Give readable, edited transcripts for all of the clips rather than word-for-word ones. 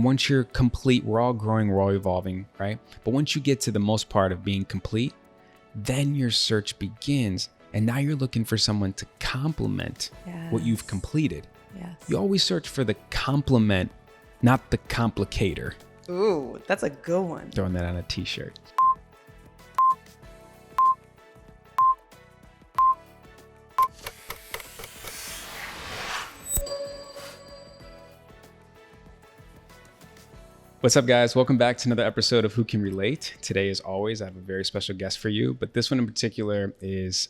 Once you're complete, we're all growing, we're all evolving, right? But once you get to the most part of being complete, then your search begins. And now you're looking for someone to complement what you've completed. Yes. You always search for the complement, not the complicator. Ooh, that's a good one. Throwing that on a t-shirt. What's up, guys? Welcome back to another episode of Who Can Relate. Today, as always, I have a very special guest for you, but this one in particular is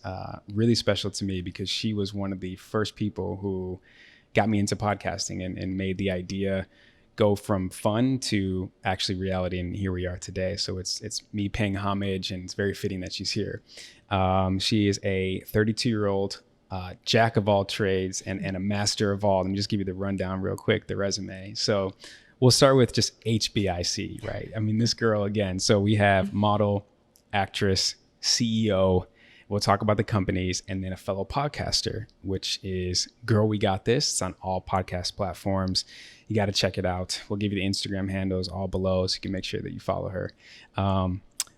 really special to me because she was one of the first people who got me into podcasting and made the idea go from fun to actually reality, and here we are today. So it's me paying homage, and it's very fitting that she's here. She is a 32-year-old jack of all trades and a master of all. Let me just give you the rundown real quick, the resume. So we'll start with just HBIC, right? I mean, this girl again. So we have model, actress, CEO. We'll talk about the companies, and then a fellow podcaster, which is Girl We Got This. It's on all podcast platforms. You got to check it out. We'll give you the Instagram handles all below so you can make sure that you follow her.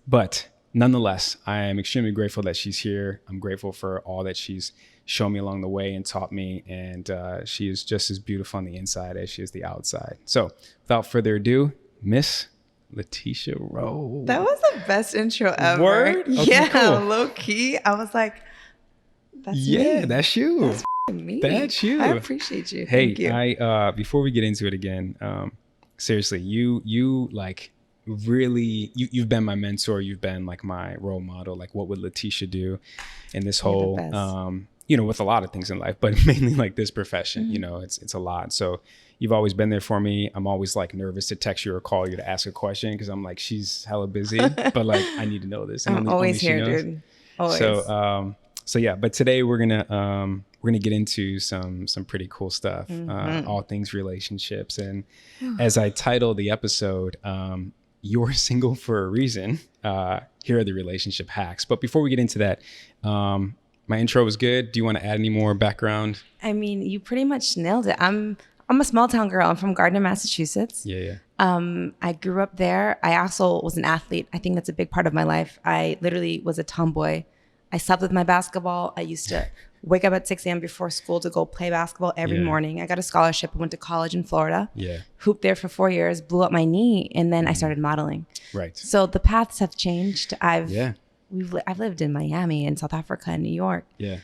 But nonetheless, I am extremely grateful that she's here. I'm grateful for all that she's shown me along the way and taught me. And she is just as beautiful on the inside as she is the outside. So without further ado, Miss Laticia Rolle. That was the best intro ever. Word? Okay, yeah, cool. low key. I was like, that's yeah, me. that's you. That's me. That's you. I appreciate you. Hey, Thank you. I before we get into it again, seriously, you like really, you've been my mentor. You've been like my role model. Like, what would Laticia do in this whole, with a lot of things in life, but mainly like this profession, Mm-hmm. It's a lot. So you've always been there for me. I'm always like nervous to text you or call you to ask a question because I'm like, she's hella busy, but like, I need to know this. And I'm only always she here, knows. dude. Always. So yeah, but today we're gonna get into some pretty cool stuff, all things relationships. And as I titled the episode, "You're Single for a Reason." Here are the relationship hacks. But before we get into that, my intro was good. Do you want to add any more background? I mean, you pretty much nailed it. I'm a small town girl. I'm from Gardner, Massachusetts. Yeah. I grew up there. I also was an athlete. I think that's a big part of my life. I literally was a tomboy. I slept with my basketball. I used to wake up at 6 a.m. before school to go play basketball every morning. I got a scholarship. I went to college in Florida. Yeah. Hooped there for 4 years, blew up my knee, and then I started modeling. Right. So the paths have changed. I've lived in Miami and South Africa and New York. Yeah.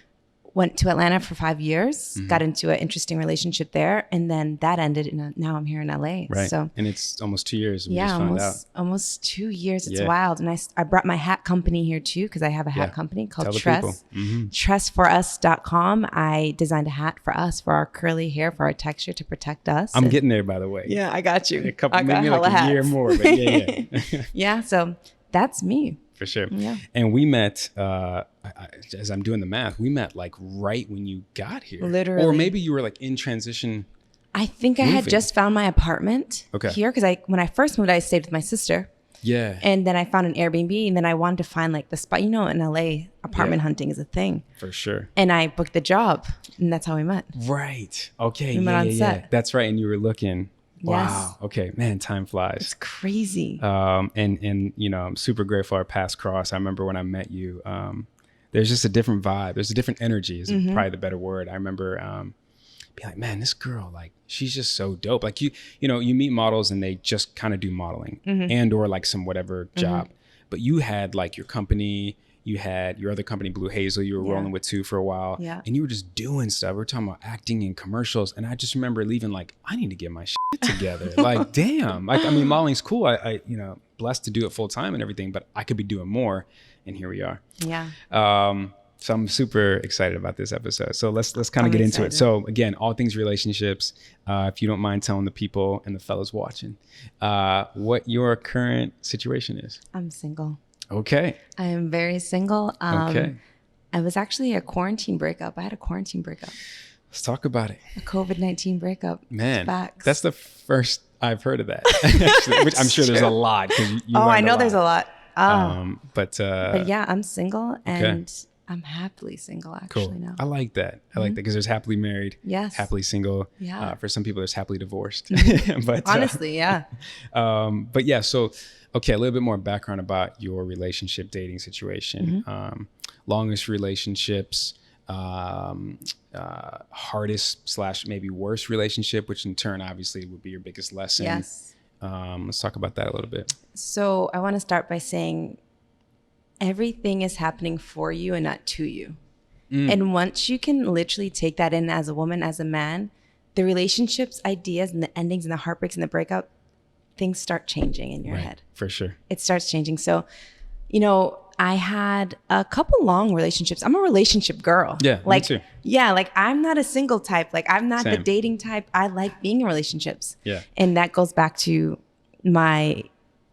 Went to Atlanta for 5 years, got into an interesting relationship there, and then that ended, and now I'm here in LA. Right. So, and it's almost 2 years. We just found out. Almost 2 years. It's wild. And I brought my hat company here too, because I have a hat company called Tress. Tressforus.com. I designed a hat for us, for our curly hair, for our texture, to protect us. I'm getting there, by the way. Yeah, I got you. Maybe like a year more, but yeah. Yeah, so that's me. For sure. Yeah. And we met, as I'm doing the math, we met like right when you got here. Literally. Or maybe you were like in transition. I think I had just found my apartment here because when I first moved, I stayed with my sister. Yeah. And then I found an Airbnb, and then I wanted to find like the spot. In LA, apartment hunting is a thing. For sure. And I booked the job, and that's how we met. Right. Okay. We met on set. That's right. And you were looking. Yes. Wow. Okay. Man, time flies. It's crazy. And I'm super grateful our paths crossed. I remember when I met you, there's just a different vibe. There's a different energy is probably the better word. I remember being like, man, this girl, like, she's just so dope. Like you meet models and they just kind of do modeling and or like some whatever job. But you had like your company, you had your other company, Blue Hazel, you were rolling with too for a while. Yeah. And you were just doing stuff. We were talking about acting and commercials. And I just remember leaving like, I need to get my shit together. Like, damn. Like, I mean, modeling's cool. I blessed to do it full time and everything, but I could be doing more. And here we are. Yeah. So I'm super excited about this episode. So let's kind of get into it. So again, all things relationships. If you don't mind telling the people and the fellas watching, what your current situation is. I'm single. Okay. I am very single. Okay. I was actually a quarantine breakup. I had a quarantine breakup. Let's talk about it. A COVID-19 breakup. Man, Facts. that's the first I've heard of that. Actually, which I'm sure there's a lot. You I know there's a lot. But yeah, I'm single, and I'm happily single actually now. I like that. I like that because there's happily married, Yes. happily single. Yeah. For some people, there's happily divorced. But Honestly, yeah. But yeah, so okay, a little bit more background about your relationship dating situation. Longest relationships, hardest / maybe worst relationship, which in turn obviously would be your biggest lesson. Yes. Let's talk about that a little bit. So I want to start by saying everything is happening for you and not to you. And once you can literally take that in as a woman, as a man, the relationships, ideas, and the endings and the heartbreaks and the breakup, things start changing in your head. For sure. It starts changing. So, I had a couple long relationships. I'm a relationship girl. Yeah, like, me too. Yeah, like I'm not a single type. Like I'm not the Same. dating type. I like being in relationships. Yeah. And that goes back to my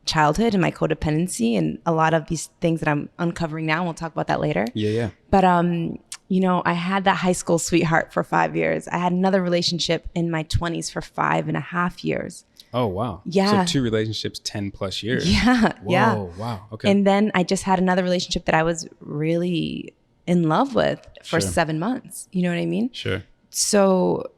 childhood and my codependency and a lot of these things that I'm uncovering now. We'll talk about that later. Yeah. But, I had that high school sweetheart for 5 years. I had another relationship in my 20s for 5.5 years. Oh, wow. Yeah. So 2 relationships, 10 plus years. Yeah. Whoa, Yeah. wow. Okay. And then I just had another relationship that I was really in love with for Sure. 7 months. You know what I mean? Sure. So,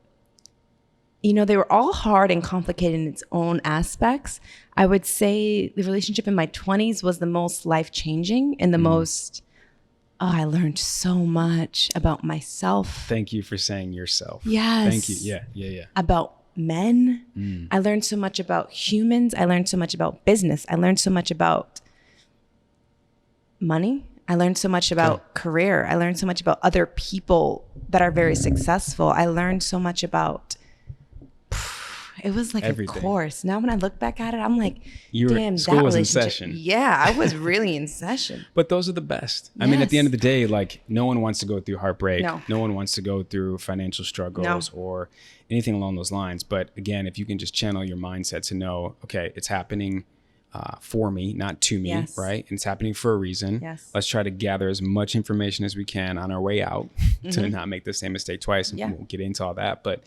they were all hard and complicated in its own aspects. I would say the relationship in my 20s was the most life-changing and the most, I learned so much about myself. Thank you for saying yourself. Yes. Thank you. Yeah. About men. I learned so much about humans. I learned so much about business. I learned so much about money. I learned so much about career. I learned so much about other people that are very successful. I learned so much about, it was like Everything. a course. Now when I look back at it, I'm like, School that was in relationship. session. Yeah, I was really in session. But those are the best. I mean, at the Yes. end of the day, like no one wants to go through heartbreak. No. one wants to go through financial struggles or anything along those lines. But again, if you can just channel your mindset to know, okay, it's happening for me, not to me, Yes. right? And it's happening for a reason. Yes. Let's try to gather as much information as we can on our way out to not make the same mistake twice. And we'll get into all that. But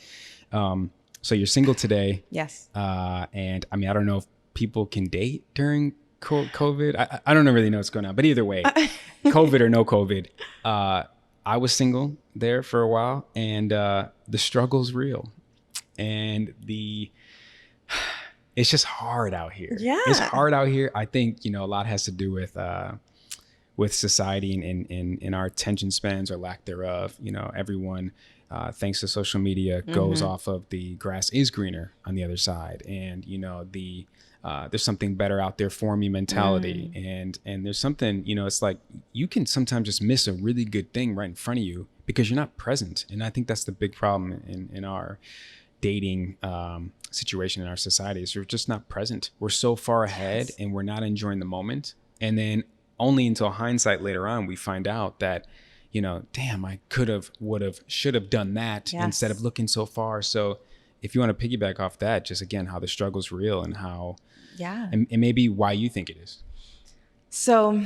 so you're single today. Yes. And I mean, I don't know if people can date during COVID. I don't really know what's going on, but either way, COVID or no COVID, I was single there for a while, and the struggle's real, and it's just hard out here. Yeah. It's hard out here. I think, a lot has to do with society and in our attention spans or lack thereof. Everyone, thanks to social media, goes off of the grass is greener on the other side. And, there's something better out there for me mentality. And there's something, it's like you can sometimes just miss a really good thing right in front of you because you're not present. And I think that's the big problem in our dating situation in our society is we're just not present. We're so far ahead and we're not enjoying the moment. And then only until hindsight later on, we find out that, damn, I could have, would have, should have done that instead of looking so far. So if you want to piggyback off that, just again, how the struggle's real and how, and maybe why you think it is. So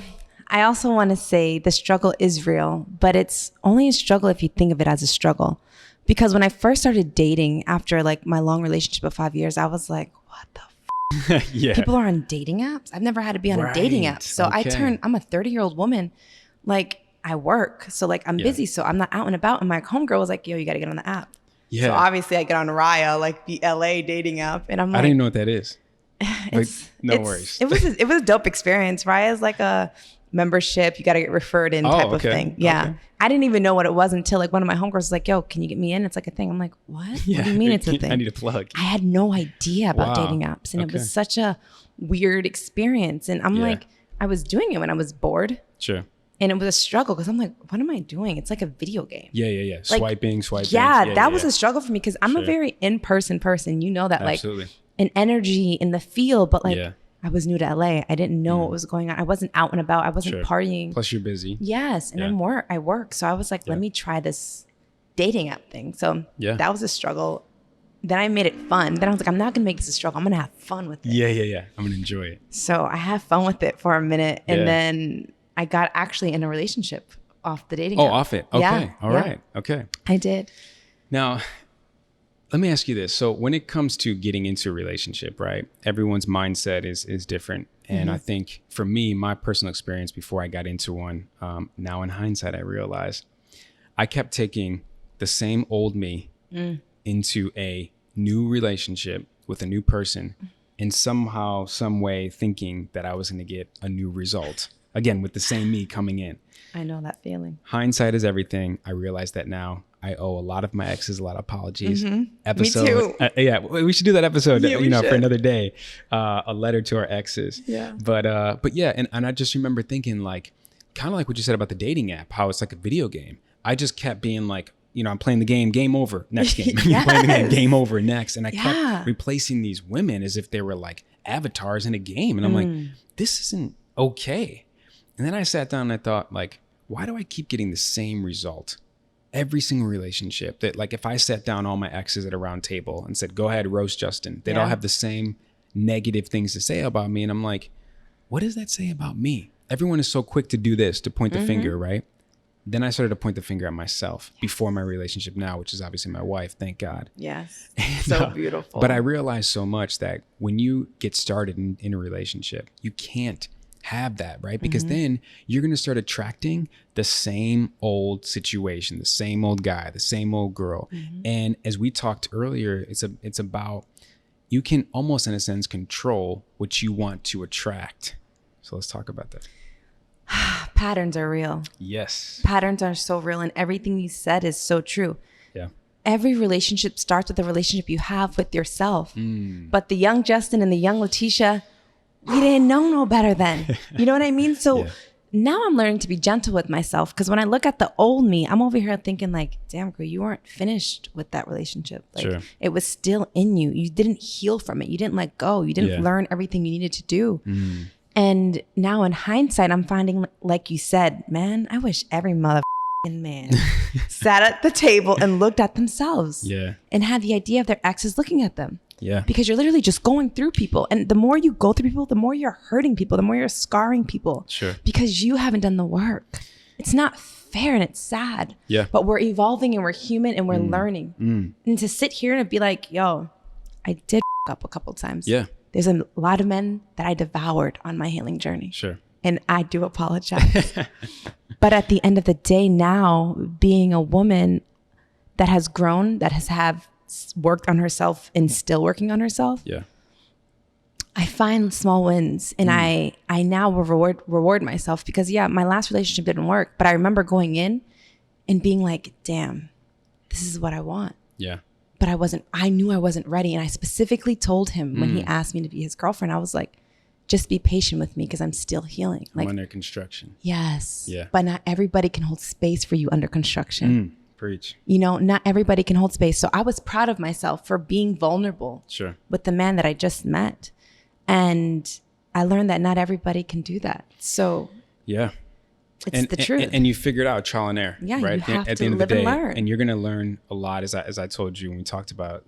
I also want to say the struggle is real, but it's only a struggle if you think of it as a struggle. Because when I first started dating after like my long relationship of 5 years, I was like, what the Yeah. People are on dating apps. I've never had to be on a dating app. So I'm a 30-year-old woman. Like I work. So like I'm busy. So I'm not out and about. And my homegirl was like, yo, you got to get on the app. Yeah. So obviously I get on Raya, like the LA dating app. And I'm like, I didn't even know what that is. No it's- worries. It was a dope experience. Raya is like a membership. You got to get referred in type of thing. Yeah. Okay. I didn't even know what it was until like one of my homegirls was like, yo, can you get me in? It's like a thing. I'm like, what? What do you mean it's a thing? I need a plug. I had no idea about Wow. dating apps. And it Okay. was such a weird experience. And I'm like, I was doing it when I was bored. Sure. And it was a struggle because I'm like, what am I doing? It's like a video game. Yeah. Like, Swiping. Yeah, that was a struggle for me because I'm a Sure. very in-person person. You know that, Absolutely. like an energy in the field, but like Yeah. I was new to LA. I didn't know what was going on. I wasn't out and about. I wasn't Sure. partying. Plus you're busy. Yes. And I work. So I was like, let me try this dating app thing. So that was a struggle. Then I made it fun. Then I was like, I'm not going to make this a struggle. I'm going to have fun with it. Yeah. I'm going to enjoy it. So I have fun with it for a minute. And Yeah. then I got actually in a relationship off the dating app. Oh, off it. Okay. Yeah. All right. Okay. I did. Now, let me ask you this. So when it comes to getting into a relationship, right? Everyone's mindset is different. And I think for me, my personal experience before I got into one, now in hindsight, I realized I kept taking the same old me into a new relationship with a new person, and somehow, some way thinking that I was going to get a new result. Again, with the same me coming in. I know that feeling. Hindsight is everything. I realize that now. I owe a lot of my exes a lot of apologies. Me too. Yeah, we should do that episode, Yeah, for another day. A letter to our exes. Yeah. But yeah, and I just remember thinking like, kind of like what you said about the dating app, how it's like a video game. I just kept being like, I'm playing the game over, next game. You're playing the game over, next. And I kept replacing these women as if they were like avatars in a game. And I'm like, this isn't okay. And then I sat down and I thought, like, why do I keep getting the same result? Every single relationship that, like, if I sat down all my exes at a round table and said, go ahead, roast Justin, they'd all have the same negative things to say about me. And I'm like, what does that say about me? Everyone is so quick to do this, to point the finger, right? Then I started to point the finger at myself before my relationship now, which is obviously my wife, thank God. Yes. And, so beautiful. But I realized so much that when you get started in a relationship, you can't have that, right? Because then you're going to start attracting the same old situation, the same old guy, the same old girl. And as we talked earlier, it's about, you can almost in a sense control what you want to attract. So let's talk about that. Patterns are real. Yes. Patterns are so real, and everything you said is so true. Yeah. Every relationship starts with the relationship you have with yourself. But the young Justin and the young Laticia, we didn't know no better then. You know what I mean? So now I'm learning to be gentle with myself, because when I look at the old me, I'm over here thinking like, damn girl, you weren't finished with that relationship. Like it was still in you. You didn't heal from it. You didn't let go. You didn't learn everything you needed to do. And now in hindsight, I'm finding, like you said, man, I wish every motherfucking man sat at the table and looked at themselves and had the idea of their exes looking at them. Yeah. Because you're literally just going through people. And the more you go through people, the more you're hurting people, the more you're scarring people. Sure. Because you haven't done the work. It's not fair and it's sad. Yeah. But we're evolving and we're human and we're learning. And to sit here and be like, yo, I did up a couple times. Yeah. There's a lot of men that I devoured on my healing journey. Sure. And I do apologize. But at the end of the day now, being a woman that has grown, that has worked on herself and still working on herself. Yeah. I find small wins, and I now reward myself, because my last relationship didn't work, but I remember going in and being like, damn, this is what I want. Yeah. But I knew I wasn't ready. And I specifically told him when he asked me to be his girlfriend, I was like, just be patient with me, because I'm still healing. I'm under construction. Yes. Yeah. But not everybody can hold space for you under construction. Preach. Not everybody can hold space. So I was proud of myself for being vulnerable with the man that I just met. And I learned that not everybody can do that. So it's the truth. And you figured out trial and error, right? You have at to the end of the live day, and learn. And you're going to learn a lot, as I told you when we talked about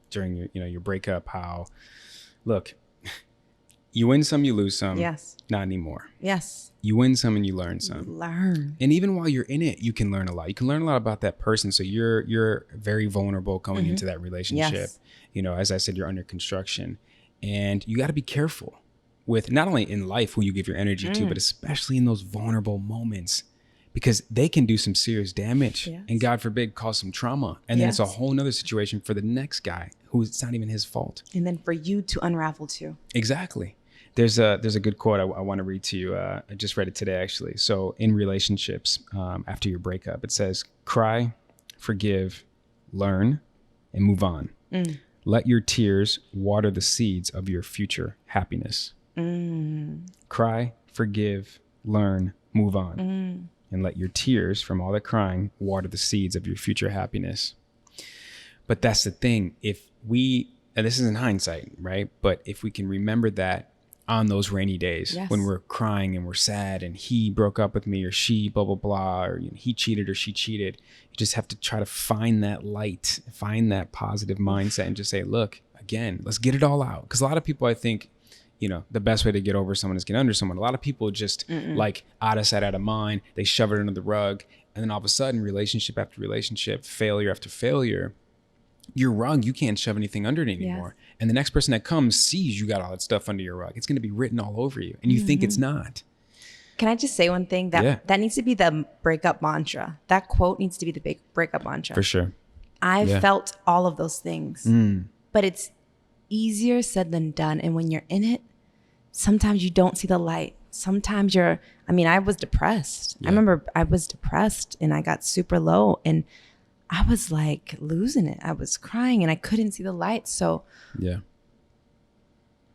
during your breakup, how, look, you win some, you lose some. Yes. Not anymore. Yes. You win some and you learn some. And even while you're in it, you can learn a lot. You can learn a lot about that person. So you're very vulnerable going into that relationship. Yes. As I said, you're under construction, and you got to be careful with not only in life who you give your energy to, but especially in those vulnerable moments, because they can do some serious damage and, God forbid, cause some trauma. And then it's a whole nother situation for the next guy who it's not even his fault. And then for you to unravel too. Exactly. There's a good quote I want to read to you. I just read it today, actually. So in relationships, after your breakup, it says, cry, forgive, learn, and move on. Let your tears water the seeds of your future happiness. Cry, forgive, learn, move on. And let your tears from all that crying water the seeds of your future happiness. But that's the thing. If we, and this is in hindsight, right? But if we can remember that on those rainy days when we're crying and we're sad and he broke up with me, or she blah, blah, blah, or he cheated or she cheated, you just have to try to find that light, find that positive mindset, and just say, look, again, let's get it all out. Because a lot of people, I think, the best way to get over someone is get under someone. A lot of people just like out of sight, out of mind, they shove it under the rug. And then all of a sudden, relationship after relationship, failure after failure, your rug, you can't shove anything under it anymore. Yes. And the next person that comes sees you got all that stuff under your rug. It's going to be written all over you. And you think it's not. Can I just say one thing? That needs to be the breakup mantra. That quote needs to be the big breakup mantra. For sure. I felt all of those things. But it's easier said than done. And when you're in it, sometimes you don't see the light. Sometimes I was depressed. I remember I was depressed and I got super low and I was like losing it. I was crying and I couldn't see the light. So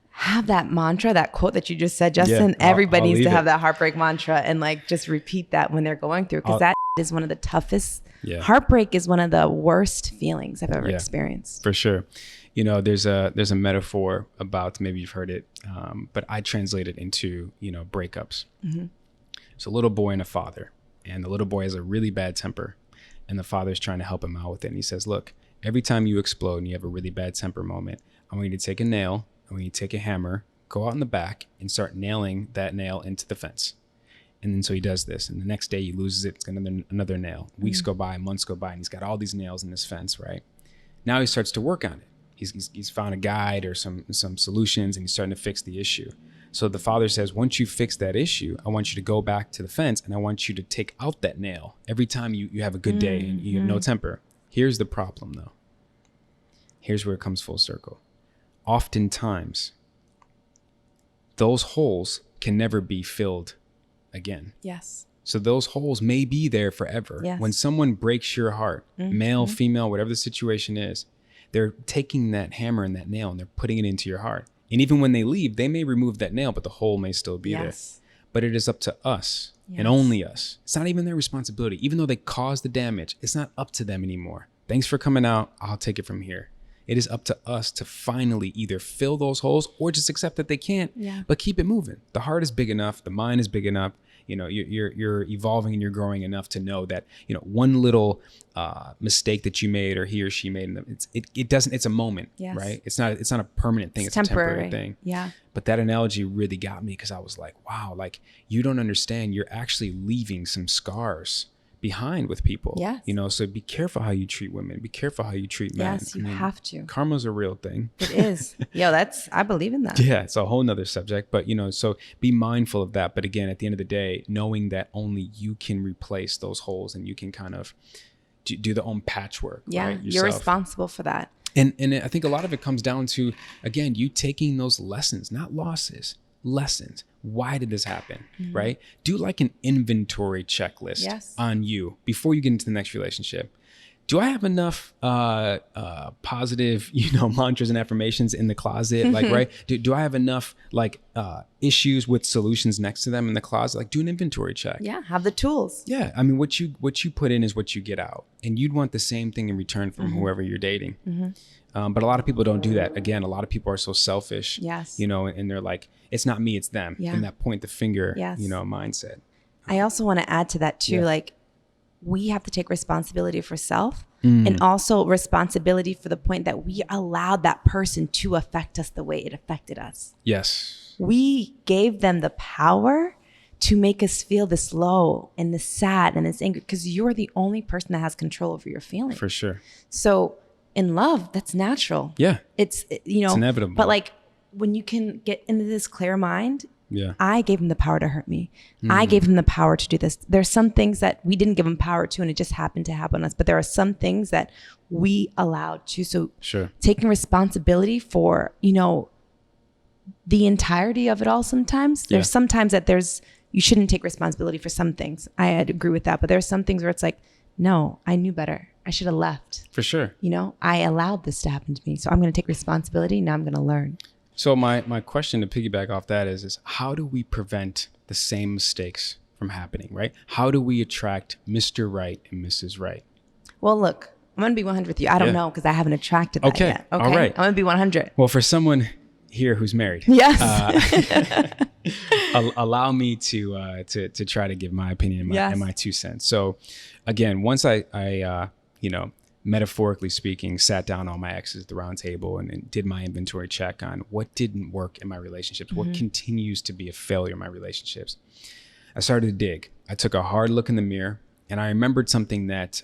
have that mantra, that quote that you just said, Justin. Everybody needs to have that heartbreak mantra and like just repeat that when they're going through, because that is one of the toughest. Heartbreak is one of the worst feelings I've ever experienced. For sure. You know, there's a metaphor about, maybe you've heard it, but I translate it into, breakups. It's a little boy and a father, and the little boy has a really bad temper, and the father's trying to help him out with it. And he says, look, every time you explode and you have a really bad temper moment, I want you to take a nail, I want you to take a hammer, go out in the back and start nailing that nail into the fence. And then so he does this, and the next day he loses it. It's another nail. Weeks go by, months go by, and he's got all these nails in this fence, right? Now he starts to work on it. He's found a guide or some solutions, and he's starting to fix the issue. So the father says, once you fix that issue, I want you to go back to the fence and I want you to take out that nail every time you have a good day and you have no temper. Here's the problem though. Here's where it comes full circle. Oftentimes, those holes can never be filled again. Yes. So those holes may be there forever. Yes. When someone breaks your heart, male, female, whatever the situation is, they're taking that hammer and that nail and they're putting it into your heart. And even when they leave, they may remove that nail, but the hole may still be there. But it is up to us and only us. It's not even their responsibility. Even though they caused the damage, it's not up to them anymore. Thanks for coming out. I'll take it from here. It is up to us to finally either fill those holes or just accept that they can't, but keep it moving. The heart is big enough. The mind is big enough. You're evolving and you're growing enough to know that, one little mistake that you made or he or she made, it's a moment, right? It's not a permanent thing. It's a temporary thing. Yeah. But that analogy really got me because I was like, wow, like you don't understand. You're actually leaving some scars behind with people. Yes. So be careful how you treat women. Be careful how you treat men. Yes, you have to. Karma's a real thing. It is. I believe in that. Yeah, it's a whole nother subject. But, so be mindful of that. But again, at the end of the day, knowing that only you can replace those holes and you can kind of do the own patchwork. Yeah, right, you're responsible for that. And I think a lot of it comes down to, again, you taking those lessons, not losses, lessons. Why did this happen? Right? Do like an inventory checklist on you before you get into the next relationship. Do I have enough positive, mantras and affirmations in the closet? Like, right? Do I have enough issues with solutions next to them in the closet? Like, do an inventory check. Yeah, have the tools. Yeah, I mean, what you put in is what you get out, and you'd want the same thing in return from whoever you're dating. But a lot of people don't do that. Again, a lot of people are so selfish. Yes. And they're like, it's not me, it's them. Yeah. And that point the finger, mindset. I also want to add to that too, like we have to take responsibility for self and also responsibility for the point that we allowed that person to affect us the way it affected us. Yes. We gave them the power to make us feel this low and this sad and this anger because you're the only person that has control over your feelings. For sure. So in love, that's natural. Yeah. It's inevitable. But like when you can get into this clear mind, I gave him the power to hurt me. I gave him the power to do this. There's some things that we didn't give him power to and it just happened to happen to us. But there are some things that we allowed to. So taking responsibility for, the entirety of it all sometimes. There's sometimes that you shouldn't take responsibility for some things. I'd agree with that. But there's some things where it's like, no, I knew better. I should have left. For sure. I allowed this to happen to me. So I'm going to take responsibility. Now I'm going to learn. So my question to piggyback off that is how do we prevent the same mistakes from happening, right? How do we attract Mr. Right and Mrs. Right? Well, look, I'm going to be 100 with you. I don't know because I haven't attracted that yet. Okay. All right. I'm going to be 100. Well, for someone here who's married. Yes. Allow me to try to give my opinion and my 2 cents. So again, once I metaphorically speaking, sat down on my exes at the round table and did my inventory check on what didn't work in my relationships, what continues to be a failure in my relationships. I started to dig. I took a hard look in the mirror and I remembered something that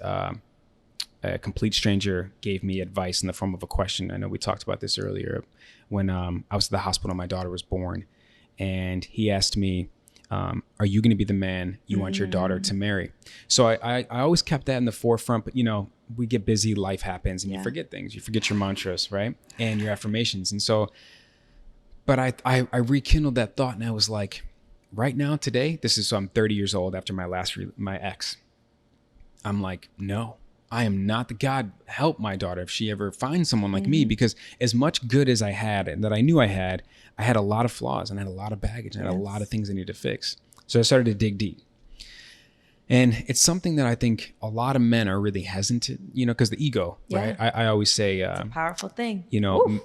a complete stranger gave me advice in the form of a question. I know we talked about this earlier when I was at the hospital, my daughter was born, and he asked me, are you going to be the man you want your daughter to marry? So I always kept that in the forefront, but we get busy, life happens, and you forget things. You forget your mantras, right? And your affirmations. And so, but I rekindled that thought, and I was like, right now, today, so I'm 30 years old after my ex. I'm like, no, I am not the God. Help my daughter if she ever finds someone like me, because as much good as I had and that I knew I had a lot of flaws, and I had a lot of baggage, and I had a lot of things I needed to fix. So I started to dig deep. And it's something that I think a lot of men are really hesitant, because the ego, right? I always say, it's a powerful thing.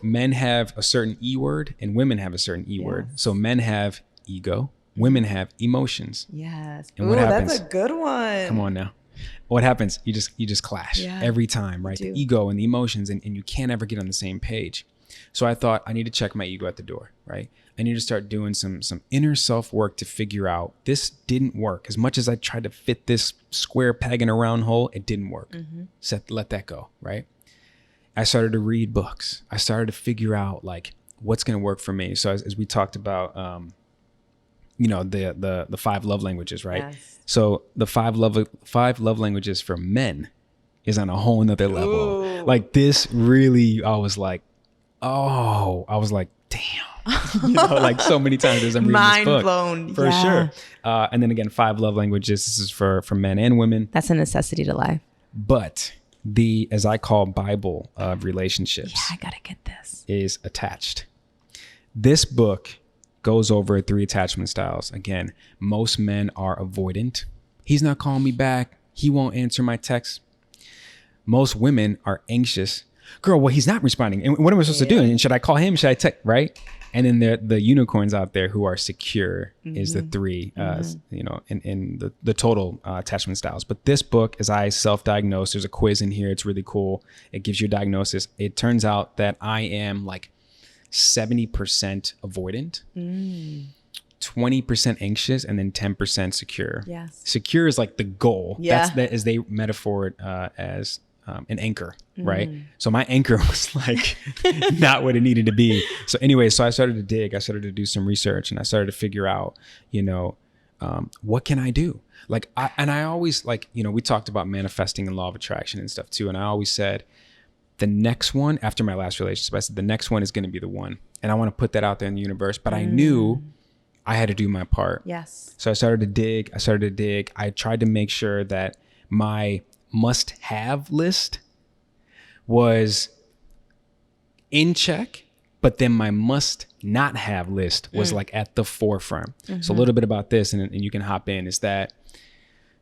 Men have a certain E word and women have a certain E word. So men have ego, women have emotions. Yes. And what happens? That's a good one. Come on now. What happens? You just clash every time, right? The ego and the emotions, and you can't ever get on the same page. So I thought, I need to check my ego at the door, right? I need to start doing some inner self work to figure out this didn't work. As much as I tried to fit this square peg in a round hole, it didn't work. Let that go, right? I started to read books. I started to figure out like what's going to work for me. So as we talked about, the 5 love languages, right? Yes. So the five love languages for men is on a whole nother level. Ooh. Like this really, I was like, damn, like so many times as I'm reading mind this book. Blown. For sure. And then again, 5 love languages. This is for men and women. That's a necessity to life. But as I call Bible of relationships. Yeah, I gotta get this. Is attached. This book goes over 3 attachment styles. Again, most men are avoidant. He's not calling me back. He won't answer my text. Most women are anxious. Girl, well, he's not responding. And what am I supposed to do? And should I call him? Should I text? Right? And then the unicorns out there who are secure is the 3, in the total attachment styles. But this book, as I self-diagnose, there's a quiz in here. It's really cool. It gives you a diagnosis. It turns out that I am like 70% avoidant, 20% anxious, and then 10% secure. Yes. Secure is like the goal. Yeah. That is they metaphor it as an anchor, right? So my anchor was like not what it needed to be. So anyway, so I started to dig. I started to do some research, and I started to figure out, what can I do? Like, I always like, we talked about manifesting and law of attraction and stuff too. And I always said, the next one after my last relationship, I said, the next one is going to be the one. And I want to put that out there in the universe, but I knew I had to do my part. Yes. So I started to dig. I tried to make sure that my must-have list was in check, but then my must-not-have list was like at the forefront. So a little bit about this, and you can hop in, is that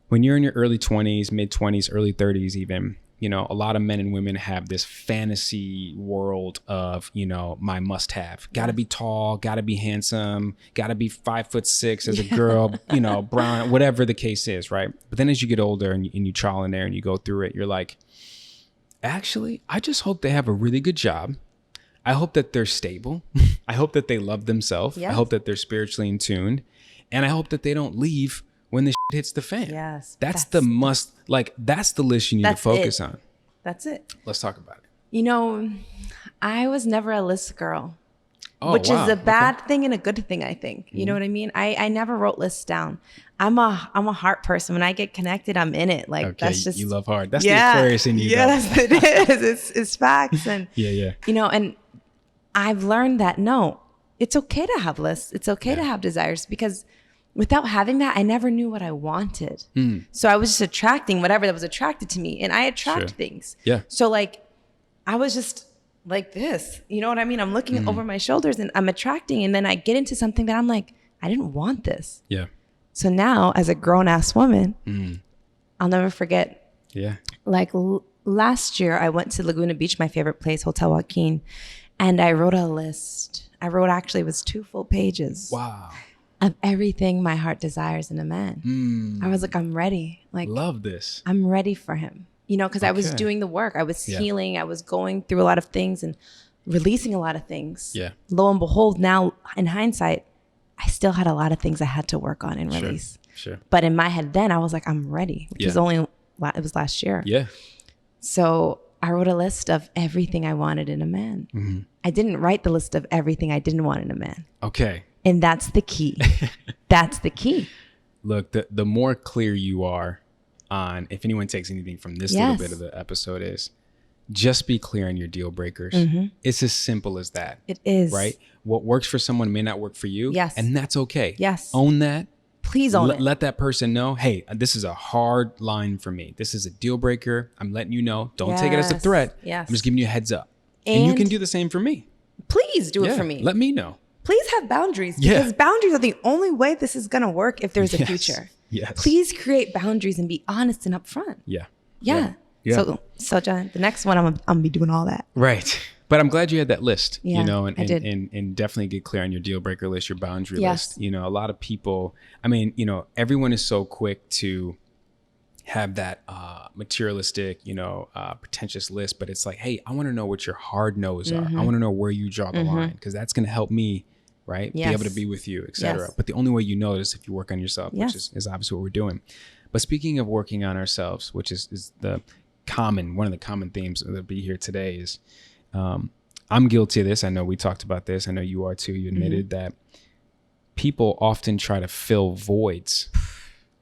when you're in your early 20s, mid-20s, early 30s even, a lot of men and women have this fantasy world of, my must-have. Got to be tall, got to be handsome, got to be 5'6" as a girl, brown, whatever the case is, right? But then as you get older and you trial and error and you go through it, you're like, actually, I just hope they have a really good job. I hope that they're stable. I hope that they love themselves. Yes. I hope that they're spiritually in tune. And I hope that they don't leave when the shit hits the fan. Yes. That's the must, that's the list you need to focus on. That's it. Let's talk about it. I was never a list girl, which is a bad thing and a good thing, I think. You know what I mean? I never wrote lists down. I'm a heart person. When I get connected, I'm in it. Like, that's just, you love heart. That's the Aquarius in you. Yes, it is. It's facts. And, and I've learned that, no, it's okay to have lists. It's okay to have desires, because without having that, I never knew what I wanted. So I was just attracting whatever that was attracted to me, and I attract things. Yeah. So I was just like this, you know what I mean? I'm looking over my shoulders and I'm attracting, and then I get into something that I'm like, I didn't want this. Yeah. So now, as a grown ass woman, I'll never forget. Yeah. Last year, I went to Laguna Beach, my favorite place, Hotel Joaquin, and I wrote a list. It was 2 full pages. Wow. Of everything my heart desires in a man. I was like, I'm ready. Love this. I'm ready for him. Because I was doing the work. I was healing. I was going through a lot of things and releasing a lot of things. Yeah. Lo and behold, now in hindsight, I still had a lot of things I had to work on and release. Sure. But in my head then, I was like, I'm ready, which was it was last year. Yeah. So I wrote a list of everything I wanted in a man. Mm-hmm. I didn't write the list of everything I didn't want in a man. Okay. And that's the key. That's the key. Look, the more clear you are on, if anyone takes anything from this little bit of the episode, is just be clear on your deal breakers. Mm-hmm. It's as simple as that. It is. Right? What works for someone may not work for you. Yes. And that's okay. Yes. Own that. Please own it. Let that person know, hey, this is a hard line for me. This is a deal breaker. I'm letting you know. Don't take it as a threat. Yes. I'm just giving you a heads up. And you can do the same for me. Please do it for me. Let me know. Please have boundaries, because boundaries are the only way this is going to work if there's a future. Yes. Please create boundaries and be honest and upfront. Yeah. So John, the next one, I'm gonna be doing all that. Right. But I'm glad you had that list, Yeah, and I did. And definitely get clear on your deal breaker list, your boundary Yes. list. A lot of people, everyone is so quick to have that materialistic, pretentious list, but it's like, hey, I want to know what your hard no's are. I want to know where you draw the line, because that's going to help me, right? Yes. Be able to be with you, etc. Yes. But the only way you know is if you work on yourself, Yes. which is obviously what we're doing. But speaking of working on ourselves, which is one of the common themes that'll be here today, is I'm guilty of this. I know we talked about this. I know you are too. You admitted that people often try to fill voids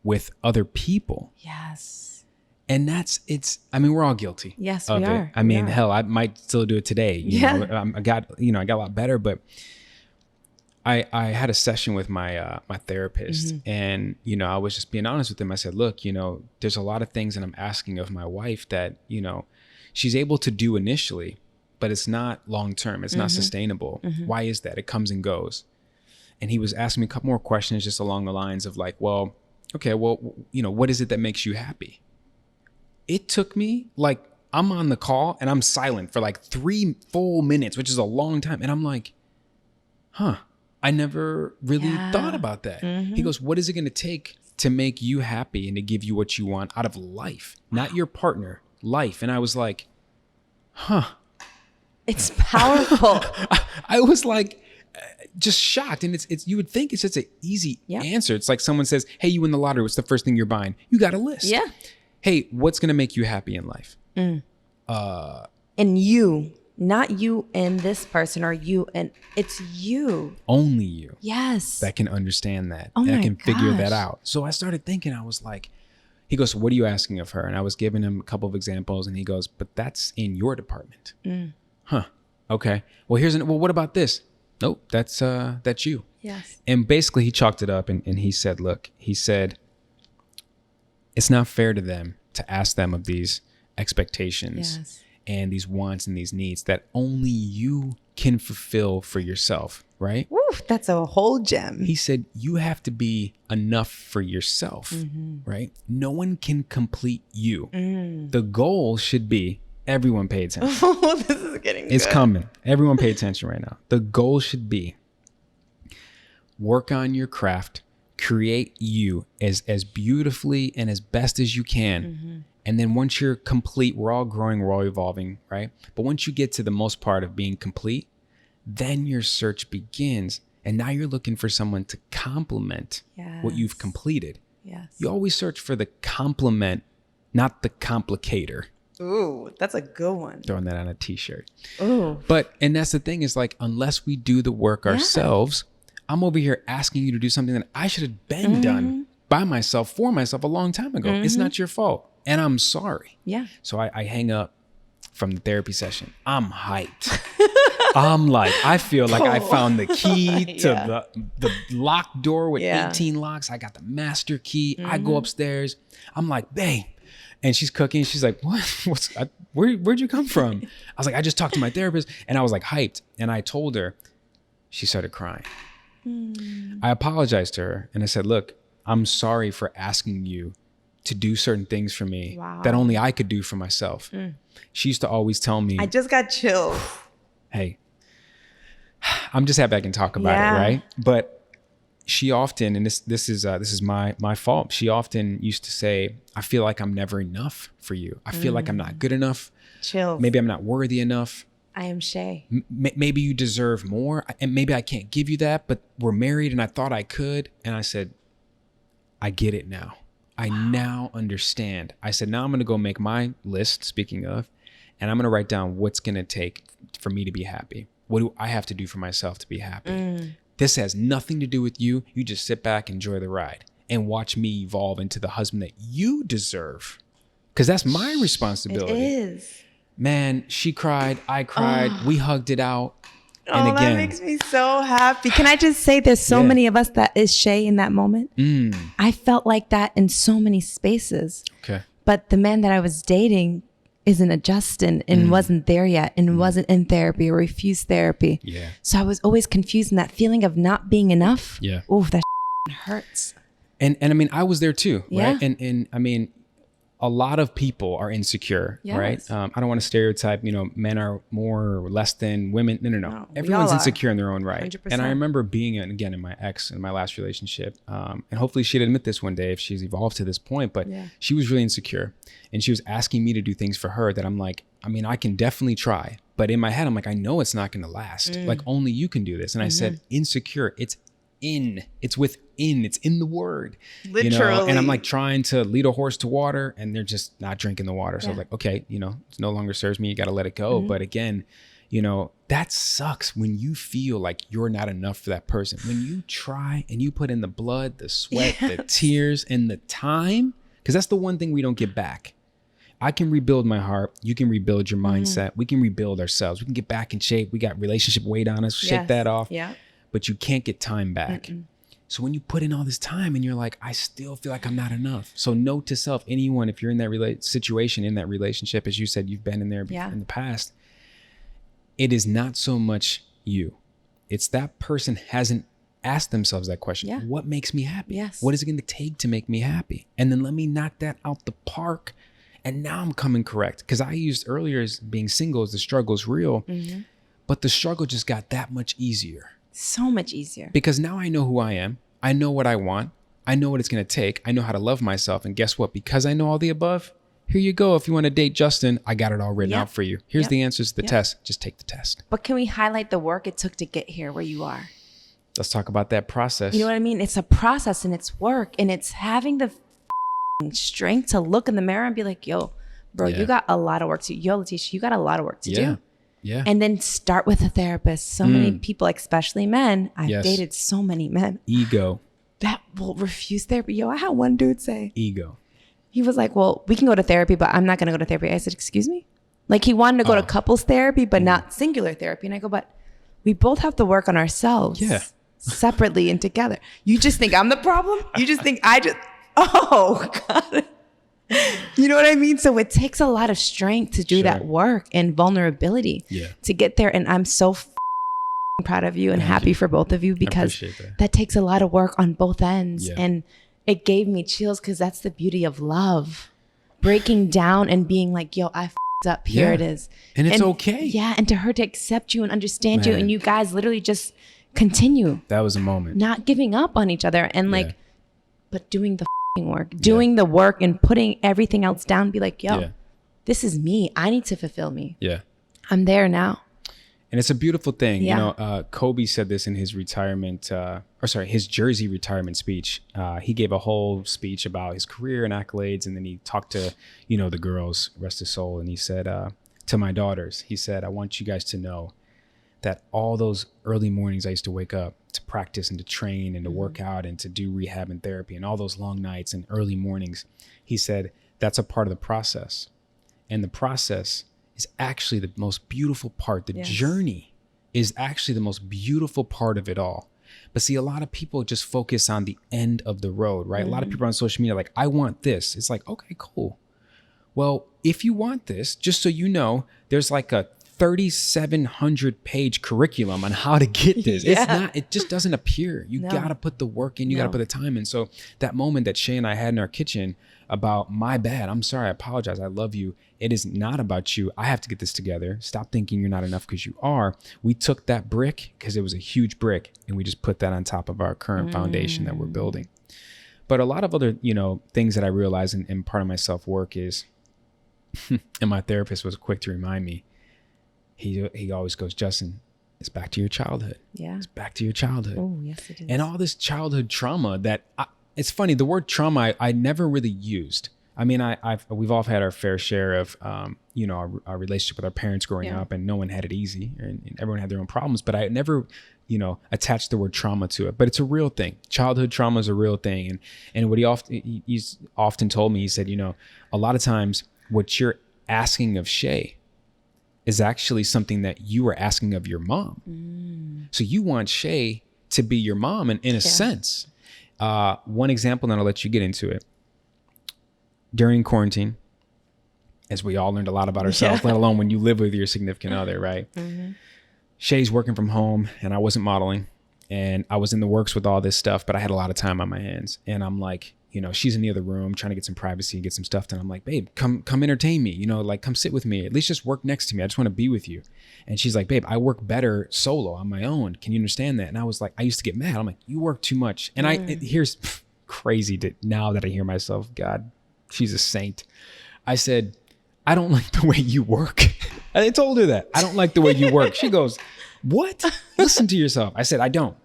with other people. Yes. And we're all guilty. Yes, of we it. are. I mean, hell, I might still do it today. You know, I got a lot better, but I had a session with my therapist, and I was just being honest with him. I said, look, there's a lot of things that I'm asking of my wife that she's able to do initially, but it's not long term. It's not sustainable. Why is that? It comes and goes. And he was asking me a couple more questions just along the lines of like, well, okay, well, what is it that makes you happy? It took me like, I'm on the call and I'm silent for like 3 full minutes, which is a long time. And I'm like, I never really thought about that. He goes, what is it going to take to make you happy and to give you what you want out of life, not your partner, life? And I was like, It's powerful. I was like, just shocked. And it's you would think it's just an easy answer. It's like someone says, hey, you win the lottery. What's the first thing you're buying? You got a list. Yeah. Hey, what's going to make you happy in life? And you, not you and this person, or you and it's you. Only you. Yes. That can understand that. Oh that my can figure that gosh. out. So I started thinking, I was like, he goes, what are you asking of her? And I was giving him a couple of examples, and he goes, but that's in your department. Okay. Well, what about this? Nope. That's you. Yes. And basically he chalked it up and he said, look, it's not fair to them to ask them of these expectations and these wants and these needs that only you can fulfill for yourself, right? Woo, that's a whole gem. He said, you have to be enough for yourself, right? No one can complete you. The goal should be, everyone pay attention. Oh, this is getting It's good. coming. Everyone pay attention right now. The goal should be work on your craft, create you as beautifully and as best as you can. And then once you're complete, we're all growing, we're all evolving, right? But once you get to the most part of being complete, then your search begins. And now you're looking for someone to complement what you've completed. Yes. You always search for the complement, not the complicator. Ooh, that's a good one. Throwing that on a t-shirt. Ooh. And that's the thing, is like, unless we do the work ourselves, I'm over here asking you to do something that I should have been done by myself, for myself a long time ago. It's not your fault. And I'm sorry. Yeah. So I hang up from the therapy session. I'm hyped. I'm like, I feel like I found the key to the locked door with 18 locks. I got the master key. I go upstairs. I'm like, babe. And she's cooking. She's like, what? Where'd you come from? I was like, I just talked to my therapist. And I was like hyped. And I told her. She started crying. I apologized to her. And I said, look, I'm sorry for asking you to do certain things for me that only I could do for myself. She used to always tell me, I just got chills. hey, I'm just happy I can talk about it, right? But she often, and this is my fault. She often used to say, I feel like I'm never enough for you. I feel like I'm not good enough. Chills. Maybe I'm not worthy enough. I am Shay. Maybe you deserve more, and maybe I can't give you that, but we're married and I thought I could. And I said, I get it now. I now understand. I said, now I'm going to go make my list, speaking of, and I'm going to write down what's going to take for me to be happy. What do I have to do for myself to be happy? This has nothing to do with you. You just sit back, enjoy the ride, and watch me evolve into the husband that you deserve. Because that's my responsibility. It is. Man, she cried. I cried. We hugged it out. And again, that makes me so happy. Can I just say there's so many of us that is Shay in that moment? I felt like that in so many spaces. Okay. But the man that I was dating isn't adjusting and wasn't there yet and wasn't in therapy or refused therapy. Yeah. So I was always confused, and that feeling of not being enough. Yeah. Oh, that hurts. And I mean, I was there too, Yeah. right? And I mean, a lot of people are insecure, right? I don't want to stereotype, men are more or less than women. No. Everyone's insecure in their own right. 100%. And I remember being, again, in my last relationship, and hopefully she'd admit this one day if she's evolved to this point, but she was really insecure. And she was asking me to do things for her that I'm like, I mean, I can definitely try. But in my head, I'm like, I know it's not going to last. Like, only you can do this. And I said, insecure, it's within, it's in the word. Literally. And I'm like trying to lead a horse to water and they're just not drinking the water. So I was like, okay, it no longer serves me. You got to let it go. But again, that sucks when you feel like you're not enough for that person. When you try and you put in the blood, the sweat, the tears, and the time, because that's the one thing we don't get back. I can rebuild my heart. You can rebuild your mindset. We can rebuild ourselves. We can get back in shape. We got relationship weight on us. Shake that off. Yeah. But you can't get time back. So when you put in all this time and you're like, I still feel like I'm not enough. So note to self, anyone, if you're in that situation, in that relationship, as you said, you've been in there in the past, it is not so much you. It's that person hasn't asked themselves that question. Yeah. What makes me happy? Yes. What is it going to take to make me happy? And then let me knock that out the park. And now I'm coming correct. Because I used earlier as being single as the struggle is real. But the struggle just got that much easier. So much easier. Because now I know who I am. I know what I want. I know what it's going to take. I know how to love myself. And guess what? Because I know all the above, here you go. If you want to date Justin, I got it all written out for you. Here's the answers to the test. Just take the test. But can we highlight the work it took to get here where you are? Let's talk about that process. You know what I mean? It's a process and it's work. And it's having the strength to look in the mirror and be like, yo, bro, you got a lot of work to do. Yo, Laticia, you got a lot of work to do. Yeah. And then start with a therapist. So many people, especially men, I've dated so many men. Ego. That will refuse therapy. Yo, I had one dude say. Ego. He was like, well, we can go to therapy, but I'm not going to go to therapy. I said, excuse me? Like he wanted to go to couples therapy, but not singular therapy. And I go, but we both have to work on ourselves. Yeah. Separately and together. You just think I'm the problem? You just think oh, God. You know what I mean? So it takes a lot of strength to do that work and vulnerability to get there. And I'm so proud of you and happy for both of you because that takes a lot of work on both ends. And it gave me chills because that's the beauty of love. Breaking down and being like, yo, I up. Here it is. And it's okay. Yeah. And to her to accept you and understand you. And you guys literally just continue. That was a moment. Not giving up on each other and but doing the work, doing the work and putting everything else down. Be like, yo, this is me. I need to fulfill me. Yeah. I'm there now. And it's a beautiful thing. Kobe said this in his his Jersey retirement speech. He gave a whole speech about his career and accolades. And then he talked to, the girls, rest his soul. And he said, to my daughters, he said, I want you guys to know that all those early mornings I used to wake up to practice and to train and to work out and to do rehab and therapy and all those long nights and early mornings, he said, that's a part of the process. And the process is actually the most beautiful part. The journey is actually the most beautiful part of it all. But see, a lot of people just focus on the end of the road, right? A lot of people on social media are like, I want this. It's like, okay, cool. Well, if you want this, just so you know, there's like a 3,700 page curriculum on how to get this. It just doesn't appear. You got to put the work in, you got to put the time in. So that moment that Shay and I had in our kitchen about my bad, I'm sorry, I apologize, I love you. It is not about you. I have to get this together. Stop thinking you're not enough because you are. We took that brick because it was a huge brick and we just put that on top of our current foundation that we're building. But a lot of other, things that I realized in part of my self-work is, and my therapist was quick to remind me, he always goes, Justin, it's back to your childhood. Yeah. It's back to your childhood. Oh, yes, it is. And all this childhood trauma that it's funny. The word trauma, I never really used. I mean, we've all had our fair share of, our relationship with our parents growing up, and no one had it easy, and everyone had their own problems. But I never, attached the word trauma to it. But it's a real thing. Childhood trauma is a real thing. And what he's often told me, he said, a lot of times what you're asking of Shay is actually something that you are asking of your mom. So you want Shay to be your mom in a sense. One example, and I'll let you get into it. During quarantine, as we all learned a lot about ourselves, let alone when you live with your significant other, right? Shay's working from home and I wasn't modeling, and I was in the works with all this stuff, but I had a lot of time on my hands. And I'm like, she's in the other room trying to get some privacy and get some stuff done. I'm like, babe, come entertain me, come sit with me, at least just work next to me. I just want to be with you. And she's like, babe, I work better solo on my own. Can you understand that? And I was like, I used to get mad. I'm like, you work too much. And here's crazy now that I hear myself, God, she's a saint. I said, I don't like the way you work. I told her that. I don't like the way you work. She goes, what? Listen to yourself. I said, I don't.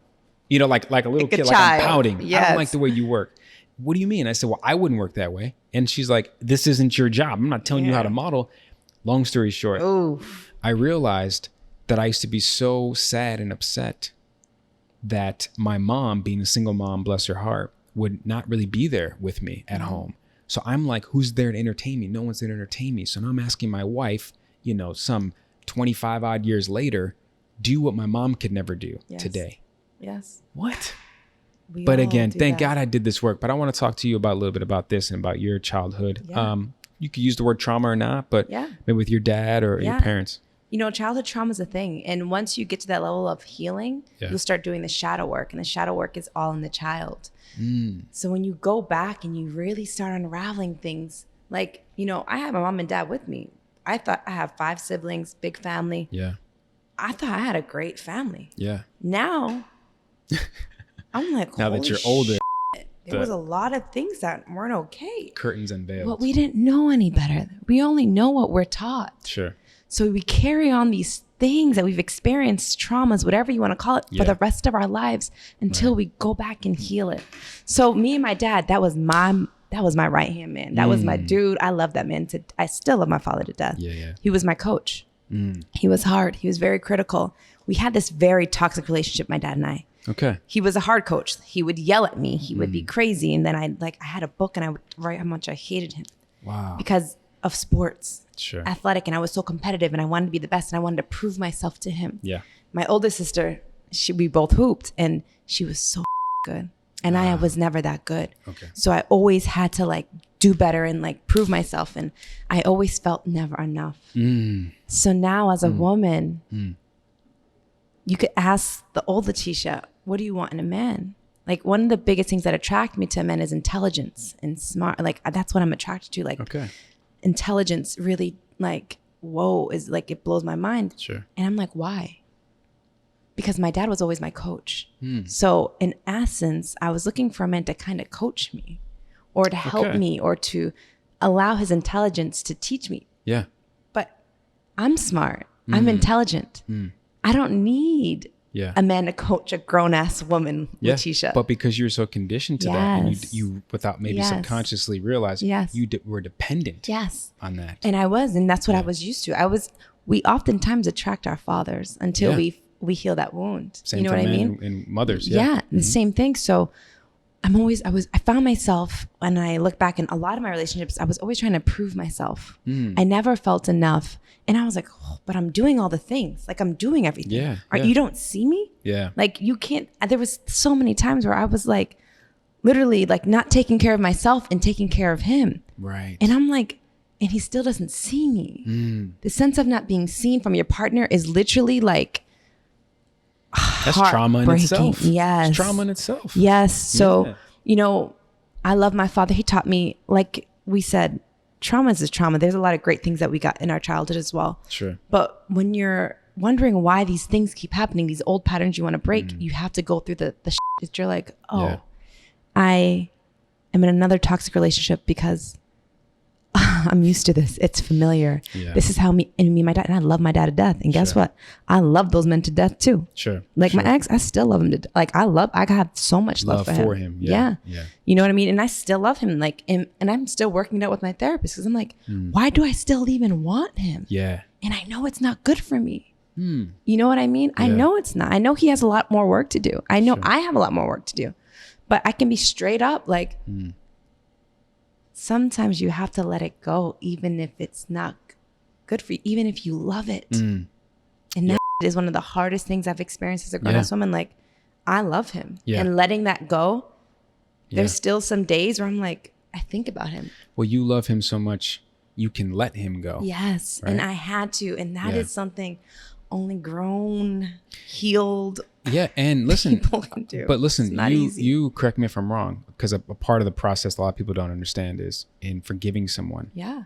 Like a little kid, like I'm pouting. Yes. I don't like the way you work. What do you mean? I said, well, I wouldn't work that way. And she's like, this isn't your job. I'm not telling you how to model. Long story short, I realized that I used to be so sad and upset that my mom, being a single mom, bless her heart, would not really be there with me at home. So I'm like, who's there to entertain me? No one's there to entertain me. So now I'm asking my wife, some 25 odd years later, do what my mom could never do today. Yes. What? But again, thank God I did this work. But I want to talk to you about a little bit about this and about your childhood. Yeah. You could use the word trauma or not, but maybe with your dad or your parents. Childhood trauma is a thing. And once you get to that level of healing, you'll start doing the shadow work. And the shadow work is all in the child. So when you go back and you really start unraveling things, like, I have my mom and dad with me. I thought I have 5 siblings, big family. Yeah. I thought I had a great family. Yeah. Now, I'm like, now that you're older, there was a lot of things that weren't okay. Curtains unveiled. But we didn't know any better. We only know what we're taught. Sure. So we carry on these things that we've experienced, traumas, whatever you want to call it, for the rest of our lives until we go back and heal it. So me and my dad, that was my right-hand man. That was my dude. I love that man. I still love my father to death. Yeah. He was my coach. He was hard. He was very critical. We had this very toxic relationship, my dad and I. Okay. He was a hard coach. He would yell at me. He would be crazy. And then I had a book and I would write how much I hated him. Wow. Because of sports. Sure. Athletic, and I was so competitive and I wanted to be the best and I wanted to prove myself to him. Yeah. My oldest sister, we both hooped and she was so good. And I was never that good. Okay. So I always had to do better and prove myself. And I always felt never enough. So now as a woman, you could ask the old Laticia, what do you want in a man? One of the biggest things that attract me to a man is intelligence and smart. That's what I'm attracted to. Okay. Intelligence really whoa, is it blows my mind. Sure. And I'm like, why? Because my dad was always my coach. So in essence, I was looking for a man to kind of coach me or to help me or to allow his intelligence to teach me. Yeah. But I'm smart. I'm intelligent. I don't need a man to coach a grown-ass woman, Laticia. But because you're so conditioned to that, and you without maybe subconsciously realizing, you were dependent on that. And I was, and that's what I was used to. We oftentimes attract our fathers until we heal that wound. Same, you know for what I men mean? And mothers. Yeah, the same thing. So I found myself, when I look back in a lot of my relationships, I was always trying to prove myself. I never felt enough. And I was like, but I'm doing all the things. I'm doing everything. Yeah. You don't see me? Yeah. You can't, there was so many times where I was literally not taking care of myself and taking care of him. Right. And I'm like, and he still doesn't see me. The sense of not being seen from your partner is literally that's trauma in itself. Yes. It's trauma in itself. Yes. So, I love my father. He taught me, like we said, trauma is trauma. There's a lot of great things that we got in our childhood as well. Sure. But when you're wondering why these things keep happening, these old patterns you want to break, you have to go through the shit that you're like, I am in another toxic relationship because I'm used to this. It's familiar. Yeah. This is how me and my dad, and I love my dad to death. And guess what? I love those men to death too. Sure. Like sure. my ex, I still love him to like I have so much love for him. Yeah. You know what I mean? And I still love him. Like, and I'm still working it out with my therapist because I'm like, why do I still even want him? Yeah. And I know it's not good for me. You know what I mean? I know it's not. I know he has a lot more work to do. I know I have a lot more work to do, but I can be straight up like, sometimes you have to let it go, even if it's not good for you, even if you love it. And that is one of the hardest things I've experienced as a grown-ass woman. Like, I love him. And letting that go, there's still some days where I'm like, I think about him. Well, you love him so much, you can let him go. Yes. Right? And I had to. And that is something only grown, healed and listen, people can do. But listen, you correct me if I'm wrong, because a part of the process a lot of people don't understand is in forgiving someone. Yeah.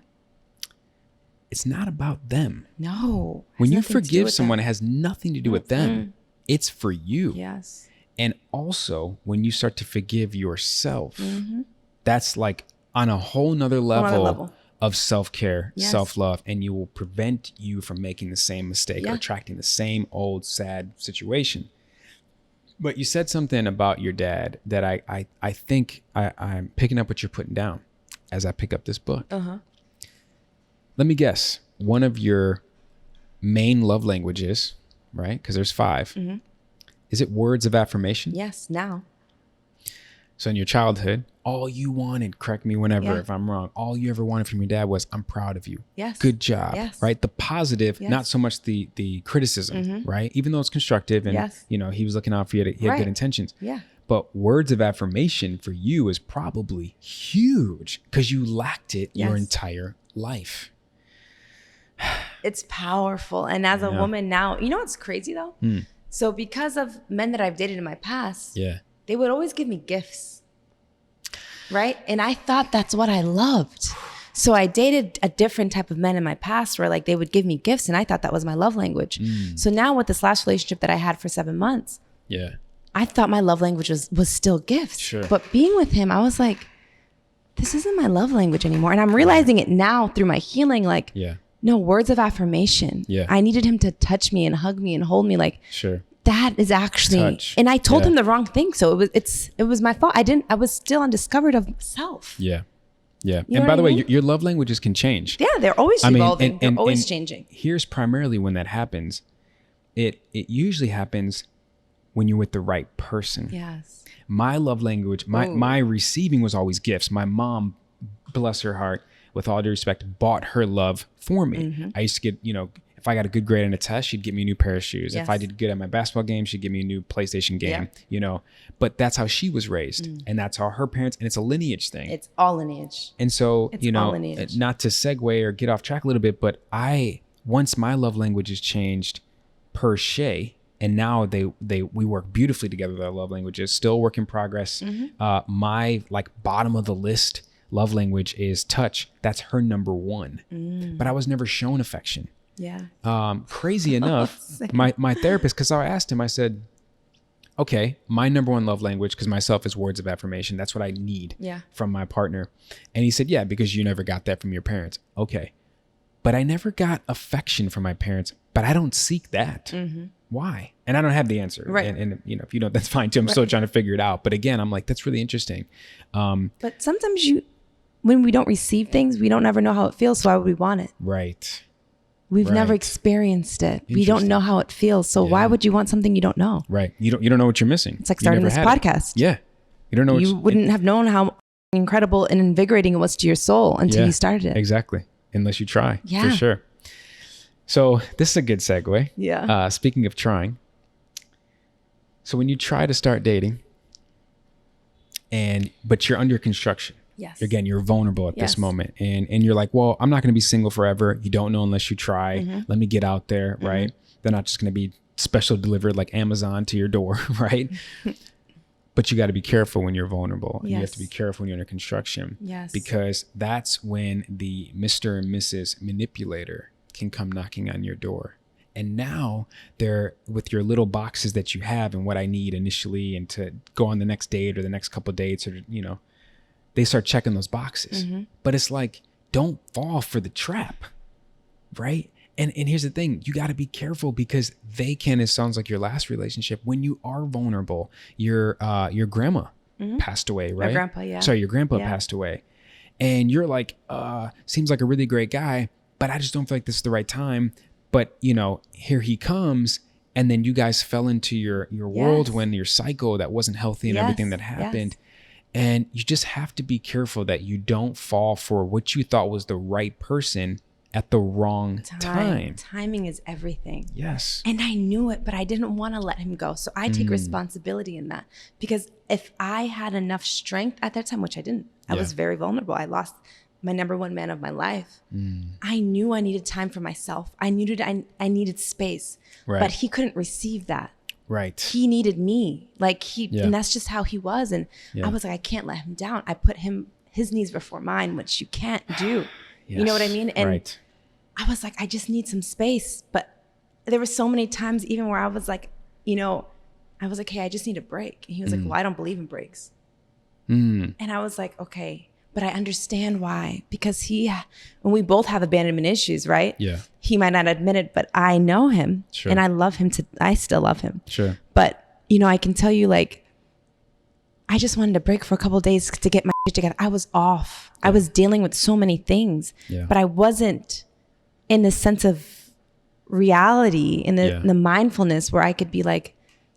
It's not about them. No. When you forgive someone, it has nothing to do with them. It's for you. Yes. And also, when you start to forgive yourself, that's like on a whole nother level of self-care, self-love, and you will prevent you from making the same mistake or attracting the same old sad situation. But you said something about your dad that I think I'm picking up what you're putting down as I pick up this book. Let me guess. One of your main love languages, right? Because there's 5. Is it words of affirmation? Yes, now. So in your childhood, all you wanted, correct me whenever if I'm wrong, all you ever wanted from your dad was, I'm proud of you. Yes. Good job. Yes. Right? The positive, not so much the criticism, right? Even though it's constructive and, you know, he was looking out for you, he had good intentions. Yeah. But words of affirmation for you is probably huge because you lacked it your entire life. It's powerful. And as a woman now, you know what's crazy though? So because of men that I've dated in my past, they would always give me gifts, right? And I thought that's what I loved. So I dated a different type of men in my past where like they would give me gifts and I thought that was my love language. So now with this last relationship that I had for 7 months, I thought my love language was still gifts. Sure. But being with him, I was like, this isn't my love language anymore. And I'm realizing it now through my healing, like, no, words of affirmation. I needed him to touch me and hug me and hold me. Like, that is actually, touch. And I told him the wrong thing. So it was my fault. I was still undiscovered of self. Yeah. You And know by the what I way, mean? your love languages can change. Yeah, they're always evolving. They're always and changing. Here's primarily when that happens. It usually happens when you're with the right person. Yes. My love language, my receiving was always gifts. My mom, bless her heart, with all due respect, bought her love for me. I used to get, you know, if I got a good grade on a test, she'd get me a new pair of shoes. If I did good at my basketball game, she'd give me a new PlayStation game, you know, but that's how she was raised. And that's how her parents, and it's a lineage thing. It's all lineage. And so, It's you know, all lineage. not to segue or get off track a little bit, but once my love languages changed per se, and now we work beautifully together with our love languages, still work in progress. My like bottom of the list love language is touch. That's her number 1. But I was never shown affection. Crazy enough, my therapist, because I asked him, I said, okay, my number 1 love language, because myself is words of affirmation. That's what I need from my partner. And he said, yeah, because you never got that from your parents. Okay. But I never got affection from my parents, but I don't seek that. Why? And I don't have the answer. Right. And you know, if you don't, that's fine too. I'm still trying to figure it out. But again, I'm like, that's really interesting. But sometimes when we don't receive things, we don't ever know how it feels. So why would we want it? Right. We've never experienced it. We don't know how it feels. So why would you want something you don't know? Right. You don't know what you're missing. It's like starting this podcast. Yeah. You don't know. You wouldn't have known how incredible and invigorating it was to your soul until you started it. Exactly. Unless you try. Yeah. For sure. So this is a good segue. Yeah. Speaking of trying. So when you try to start dating but you're under construction. Yes. Again, you're vulnerable at this moment. And you're like, well, I'm not going to be single forever. You don't know unless you try. Let me get out there, right? They're not just going to be special delivered like Amazon to your door, right? But you got to be careful when you're vulnerable. Yes. You have to be careful when you're under construction. Yes. Because that's when the Mr. and Mrs. Manipulator can come knocking on your door. And now they're with your little boxes that you have and what I need initially and to go on the next date or the next couple of dates or, you know, they start checking those boxes. But it's like don't fall for the trap, right? And here's the thing, you got to be careful because they can, it sounds like your last relationship, when you are vulnerable, your grandma passed away, right? My grandpa, yeah. Sorry, your grandpa passed away. And you're like, seems like a really great guy, but I just don't feel like this is the right time. But, you know, here he comes. And then you guys fell into your world when your cycle that wasn't healthy and everything that happened. And you just have to be careful that you don't fall for what you thought was the right person at the wrong time. Timing is everything. Yes. And I knew it, but I didn't want to let him go. So I take responsibility in that, because if I had enough strength at that time, which I didn't, I was very vulnerable. I lost my number one man of my life. I knew I needed time for myself. I needed space, but he couldn't receive that. Right. He needed me. Like and that's just how he was. And I was like, I can't let him down. I put his needs before mine, which you can't do. You know what I mean? And I was like, I just need some space. But there were so many times even where I was like, you know, I was like, hey, I just need a break. And he was like, well, I don't believe in breaks. And I was like, okay, but I understand why. Because when we both have abandonment issues, right? Yeah. He might not admit it, but I know him. Sure. And I love him I still love him. Sure. But, you know, I can tell you, like, I just wanted a break for a couple of days to get my shit together. I was off. I was dealing with so many things, but I wasn't in the sense of reality, in the mindfulness where I could be like,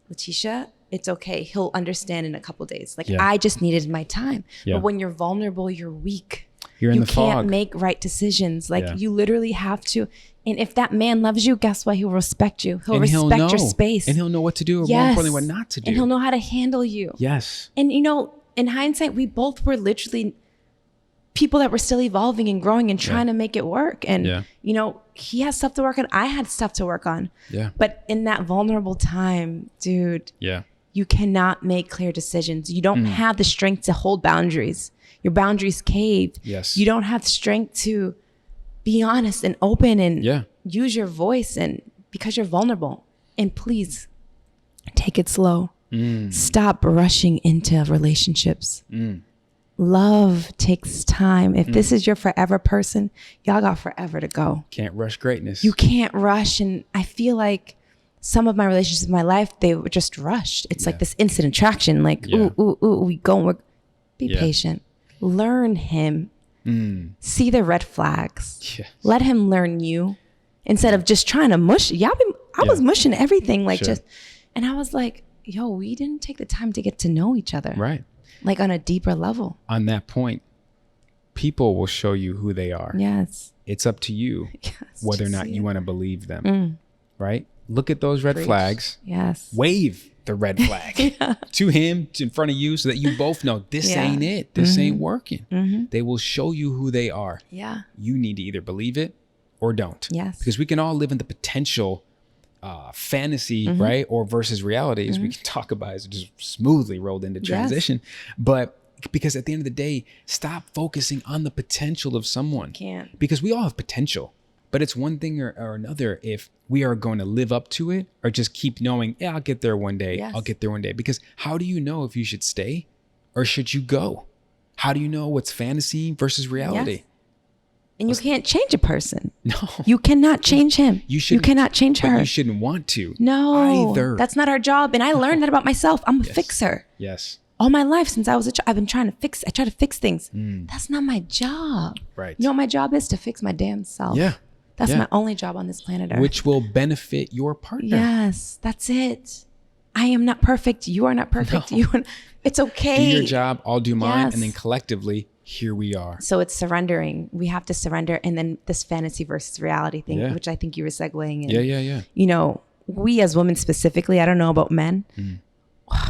Laticia, it's okay. He'll understand in a couple of days. Like I just needed my time. But when you're vulnerable, you're weak. You can't make right decisions. Like you literally have to. And if that man loves you, guess what? He'll respect you. He'll respect your space. And he'll know what to do, or more importantly, what not to do. And he'll know how to handle you. Yes. And you know, in hindsight, we both were literally people that were still evolving and growing and trying to make it work. And, you know, he has stuff to work on. I had stuff to work on. Yeah. But in that vulnerable time, dude, you cannot make clear decisions. You don't have the strength to hold boundaries. Your boundaries cave. Yes. You don't have the strength to be honest and open and use your voice, and because you're vulnerable. And please take it slow. Stop rushing into relationships. Love takes time. If this is your forever person, y'all got forever to go. Can't rush greatness. You can't rush. And I feel like some of my relationships in my life, they were just rushed. It's like this instant attraction. Like, we go. Be patient. Learn him. See the red flags. Let him learn you instead of just trying to mush. I was mushing everything. Like and I was like, yo, we didn't take the time to get to know each other. Right. Like on a deeper level. On that point, people will show you who they are. Yes. It's up to you whether or not you want to believe them. Right? Look at those red flags. Yes. Wave the red flag to him, in front of you, so that you both know this ain't it. This ain't working. They will show you who they are. Yeah. You need to either believe it or don't. Yes. Because we can all live in the potential fantasy, right? Or versus reality, as we can talk about, is just smoothly rolled into transition. But because at the end of the day, stop focusing on the potential of someone. Can't. Because we all have potential. But it's one thing or another if we are going to live up to it, or just keep knowing, I'll get there one day. Yes. I'll get there one day. Because how do you know if you should stay or should you go? How do you know what's fantasy versus reality? Yes. And you can't change a person. No. You cannot change him. You cannot change her. You shouldn't want to. No. Either. That's not our job. And I learned that about myself. I'm a fixer. Yes. All my life since I was a child, I've been trying to fix. I try to fix things. That's not my job. Right. You know what my job is? To fix my damn self. Yeah. That's my only job on this planet Earth. Which will benefit your partner. Yes, that's it. I am not perfect. You are not perfect. No. It's okay. Do your job, I'll do mine. And then collectively, here we are. So it's surrendering. We have to surrender. And then this fantasy versus reality thing, which I think you were segueing in. Yeah. You know, we as women specifically, I don't know about men,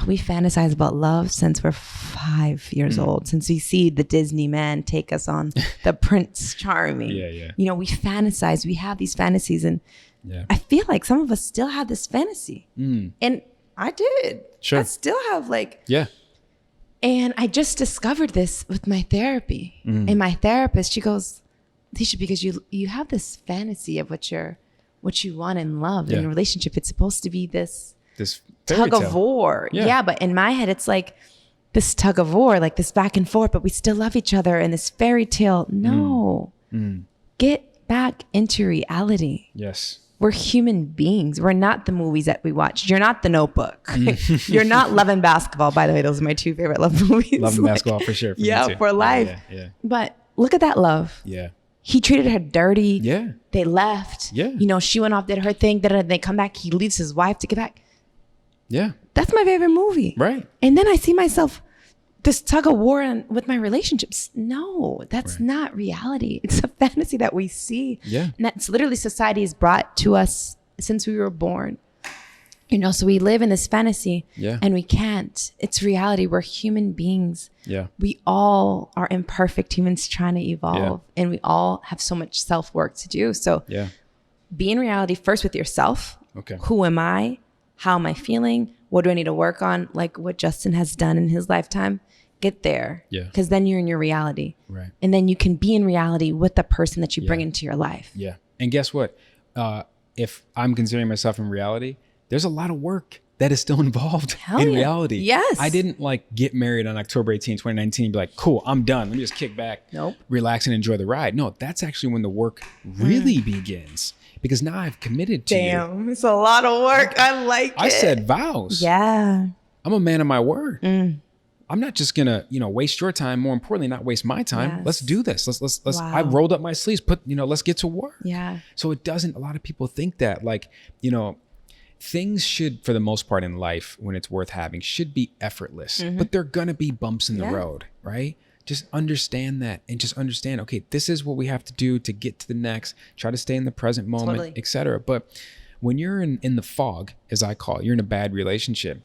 we fantasize about love since we're 5 years old, since we see the Disney man take us on the Prince Charming. You know, we fantasize, we have these fantasies, and I feel like some of us still have this fantasy. And I did. Sure. I still have and I just discovered this with my therapy. And my therapist, she goes, Laticia, because you have this fantasy of what you want in love in a relationship. It's supposed to be this tug of war. Yeah, but in my head, it's like, this tug of war, like this back and forth, but we still love each other and this fairy tale. No. Get back into reality. Yes. We're human beings. We're not the movies that we watch. You're not The Notebook. You're not Love and Basketball. By the way, those are my two favorite love movies. Love and Basketball for sure. For life. Yeah. But look at that love. Yeah. He treated her dirty. Yeah. They left. Yeah. You know, she went off, did her thing. They come back. He leaves his wife to get back. Yeah. That's my favorite movie. Right. And then I see myself, this tug of war with my relationships. No, that's not reality. It's a fantasy that we see. Yeah. And that's literally society has brought to us since we were born. You know, so we live in this fantasy and we can't. It's reality. We're human beings. Yeah. We all are imperfect humans trying to evolve and we all have so much self-work to do. So be in reality first with yourself. Okay. Who am I? How am I feeling? What do I need to work on? Like what Justin has done in his lifetime. Get there. Yeah. Because then you're in your reality. Right. And then you can be in reality with the person that you bring into your life. Yeah. And guess what? If I'm considering myself in reality, there's a lot of work that is still involved in reality. Yes. I didn't like get married on October 18, 2019 and be like, cool, I'm done. Let me just kick back, relax and enjoy the ride. No, that's actually when the work really begins. Because now I've committed to you. Damn, it's a lot of work. I like it. I said vows. Yeah. I'm a man of my word. I'm not just gonna, waste your time. More importantly, not waste my time. Yes. Let's do this. Let's. Wow. I rolled up my sleeves. Let's get to work. Yeah. So it doesn't. A lot of people think that, things should, for the most part in life, when it's worth having, should be effortless. But there are gonna be bumps in the road, right? Just understand that, and just understand. Okay, this is what we have to do to get to the next. Try to stay in the present moment, etc. But when you're in the fog, as I call it, you're in a bad relationship,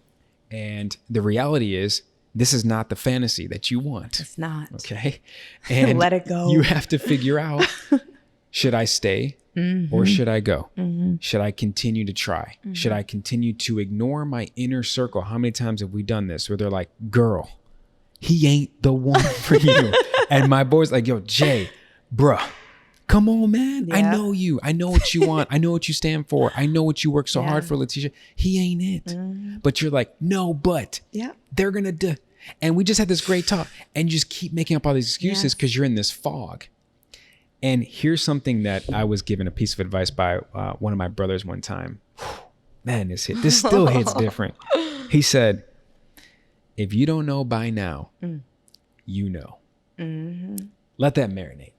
and the reality is, this is not the fantasy that you want. It's not. Okay. And let it go. You have to figure out, should I stay or should I go? Should I continue to try? Should I continue to ignore my inner circle? How many times have we done this where they're like, girl, he ain't the one for you. And my boy's like, yo, Jay, bruh, come on, man. I know you. I know what you want. I know what you stand for. I know what you work so hard for, Laticia. He ain't it. But you're like, no, but they're going to do. And we just had this great talk and you just keep making up all these excuses because you're in this fog. And here's something that I was given a piece of advice by one of my brothers one time. Man, this still hits different. He said, if you don't know by now, you know. Let that marinate.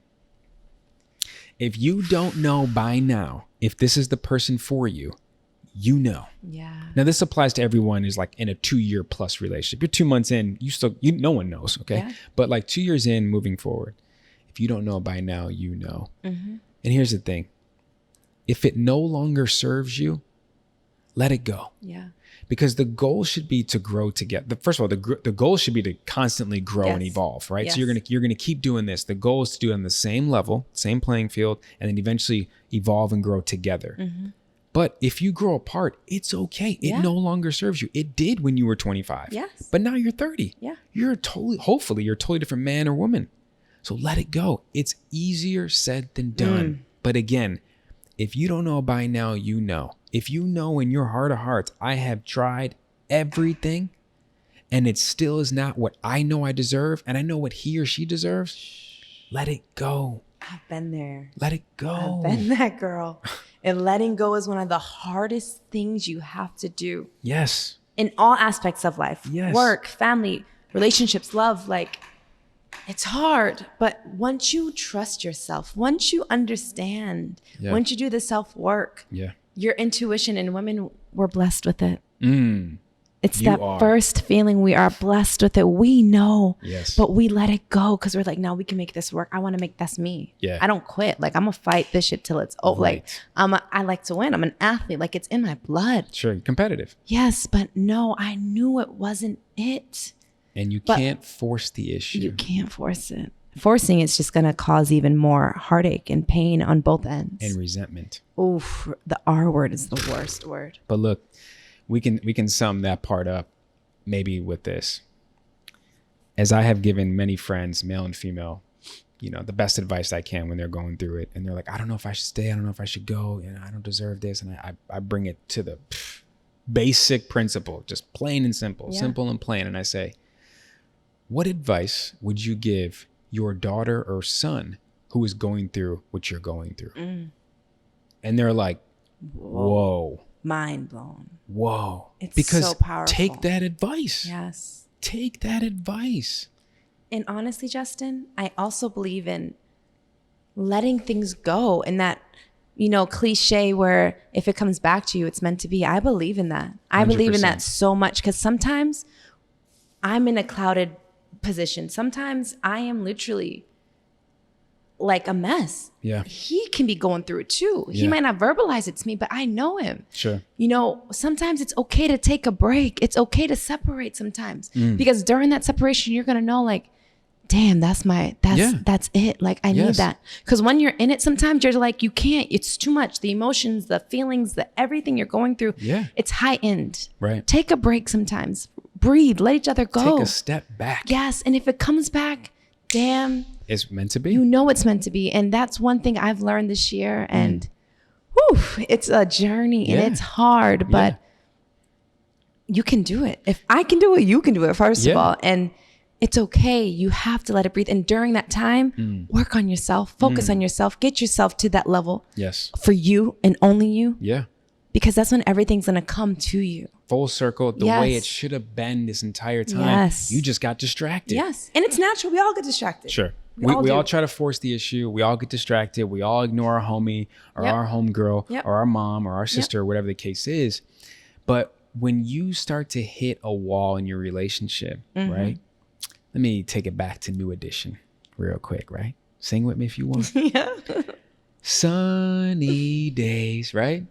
If you don't know by now, if this is the person for you, you know. Yeah. Now this applies to everyone who's like in a 2-year plus relationship. You're 2 months in, no one knows. Okay. Yeah. But like 2 years in, moving forward, if you don't know by now, you know. And here's the thing. If it no longer serves you, let it go. Yeah. Because the goal should be to grow together. First of all, the goal should be to constantly grow and evolve, right? So you're gonna keep doing this. The goal is to do it on the same level, same playing field, and then eventually evolve and grow together. But if you grow apart, it's okay. It no longer serves you. It did when you were 25. Yes. But now you're 30. Yeah. Hopefully you're a totally different man or woman. So let it go. It's easier said than done. But again, if you don't know by now, you know. If you know in your heart of hearts, I have tried everything and it still is not what I know I deserve, and I know what he or she deserves, let it go. I've been there. Let it go. I've been that girl. And letting go is one of the hardest things you have to do. Yes. In all aspects of life. Yes. Work, family, relationships, love. Like, it's hard. But once you trust yourself, once you understand, once you do the self-work, your intuition, and women, we're blessed with it. It's that first feeling. We are blessed with it. We know, but we let it go because we're like, no, we can make this work. I want to make that's me. Yeah. I don't quit. Like, I'm gonna fight this shit till it's over. Like, I like to win. I'm an athlete. Like, it's in my blood. Sure, competitive. Yes, but no, I knew it wasn't it. And you can't force the issue. You can't force it. Forcing it's just gonna cause even more heartache and pain on both ends. And resentment. Oof, the R word is the worst word. But look, we can sum that part up maybe with this. As I have given many friends, male and female, the best advice I can when they're going through it, and they're like, I don't know if I should stay, I don't know if I should go, I don't deserve this, and I bring it to the basic principle, just plain and simple, simple and plain, and I say, what advice would you give your daughter or son who is going through what you're going through? And they're like, whoa. Mind blown. Whoa. It's because so powerful. Take that advice. Yes. Take that advice. And honestly, Justin, I also believe in letting things go, and that, cliche where if it comes back to you, it's meant to be. I believe in that. I 100%. believe in that so much, because sometimes I'm in a clouded position. Sometimes I am literally like a mess. Yeah. He can be going through it too. He Yeah. might not verbalize it to me, but I know him. Sure. Sometimes it's okay to take a break. It's okay to separate sometimes, because during that separation, you're going to know, like, damn, that's it. Like, I need that. Because when you're in it, sometimes you're like, you can't, it's too much. The emotions, the feelings, everything you're going through. Yeah. It's heightened. Right. Take a break sometimes. Breathe. Let each other go. Take a step back. Yes. And if it comes back, damn. It's meant to be. It's meant to be. And that's one thing I've learned this year. And whew, it's a journey and it's hard, but you can do it. If I can do it, you can do it, first of all. And it's okay. You have to let it breathe. And during that time, work on yourself, focus on yourself, get yourself to that level. Yes. For you and only you. Yeah. Because that's when everything's going to come to you. Full circle, the way it should have been this entire time. Yes. You just got distracted. Yes. And it's natural. We all get distracted. Sure. We all try to force the issue. We all get distracted. We all ignore our homie or our homegirl or our mom or our sister or whatever the case is. But when you start to hit a wall in your relationship, right? Let me take it back to New Edition real quick, right? Sing with me if you want. Yeah. Sunny days, right?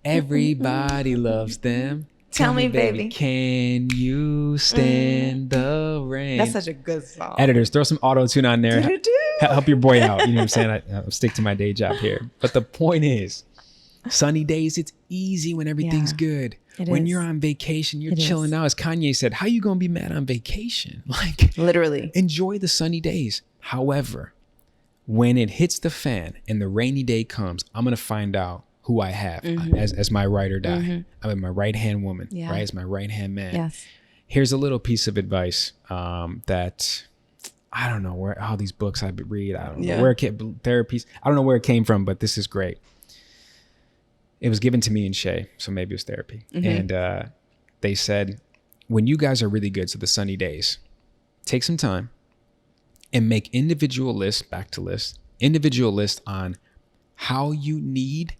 Everybody loves them. Tell me, baby, can you stand the rain? That's such a good song. Editors, throw some auto-tune on there. Help your boy out. You know what I'm saying? I'll stick to my day job here. But the point is, sunny days, it's easy when everything's good. When you're on vacation, you're chilling out. As Kanye said, how you going to be mad on vacation? Like, literally. Enjoy the sunny days. However, when it hits the fan and the rainy day comes, I'm going to find out who I have as my ride or die. I'm my right-hand woman, right? As my right-hand man. Yes. Here's a little piece of advice that I don't know all these books I read. I don't know where it came, therapies. I don't know where it came from, but this is great. It was given to me and Shay, so maybe it was therapy. And they said, when you guys are really good, so the sunny days, take some time and make individual lists on how you need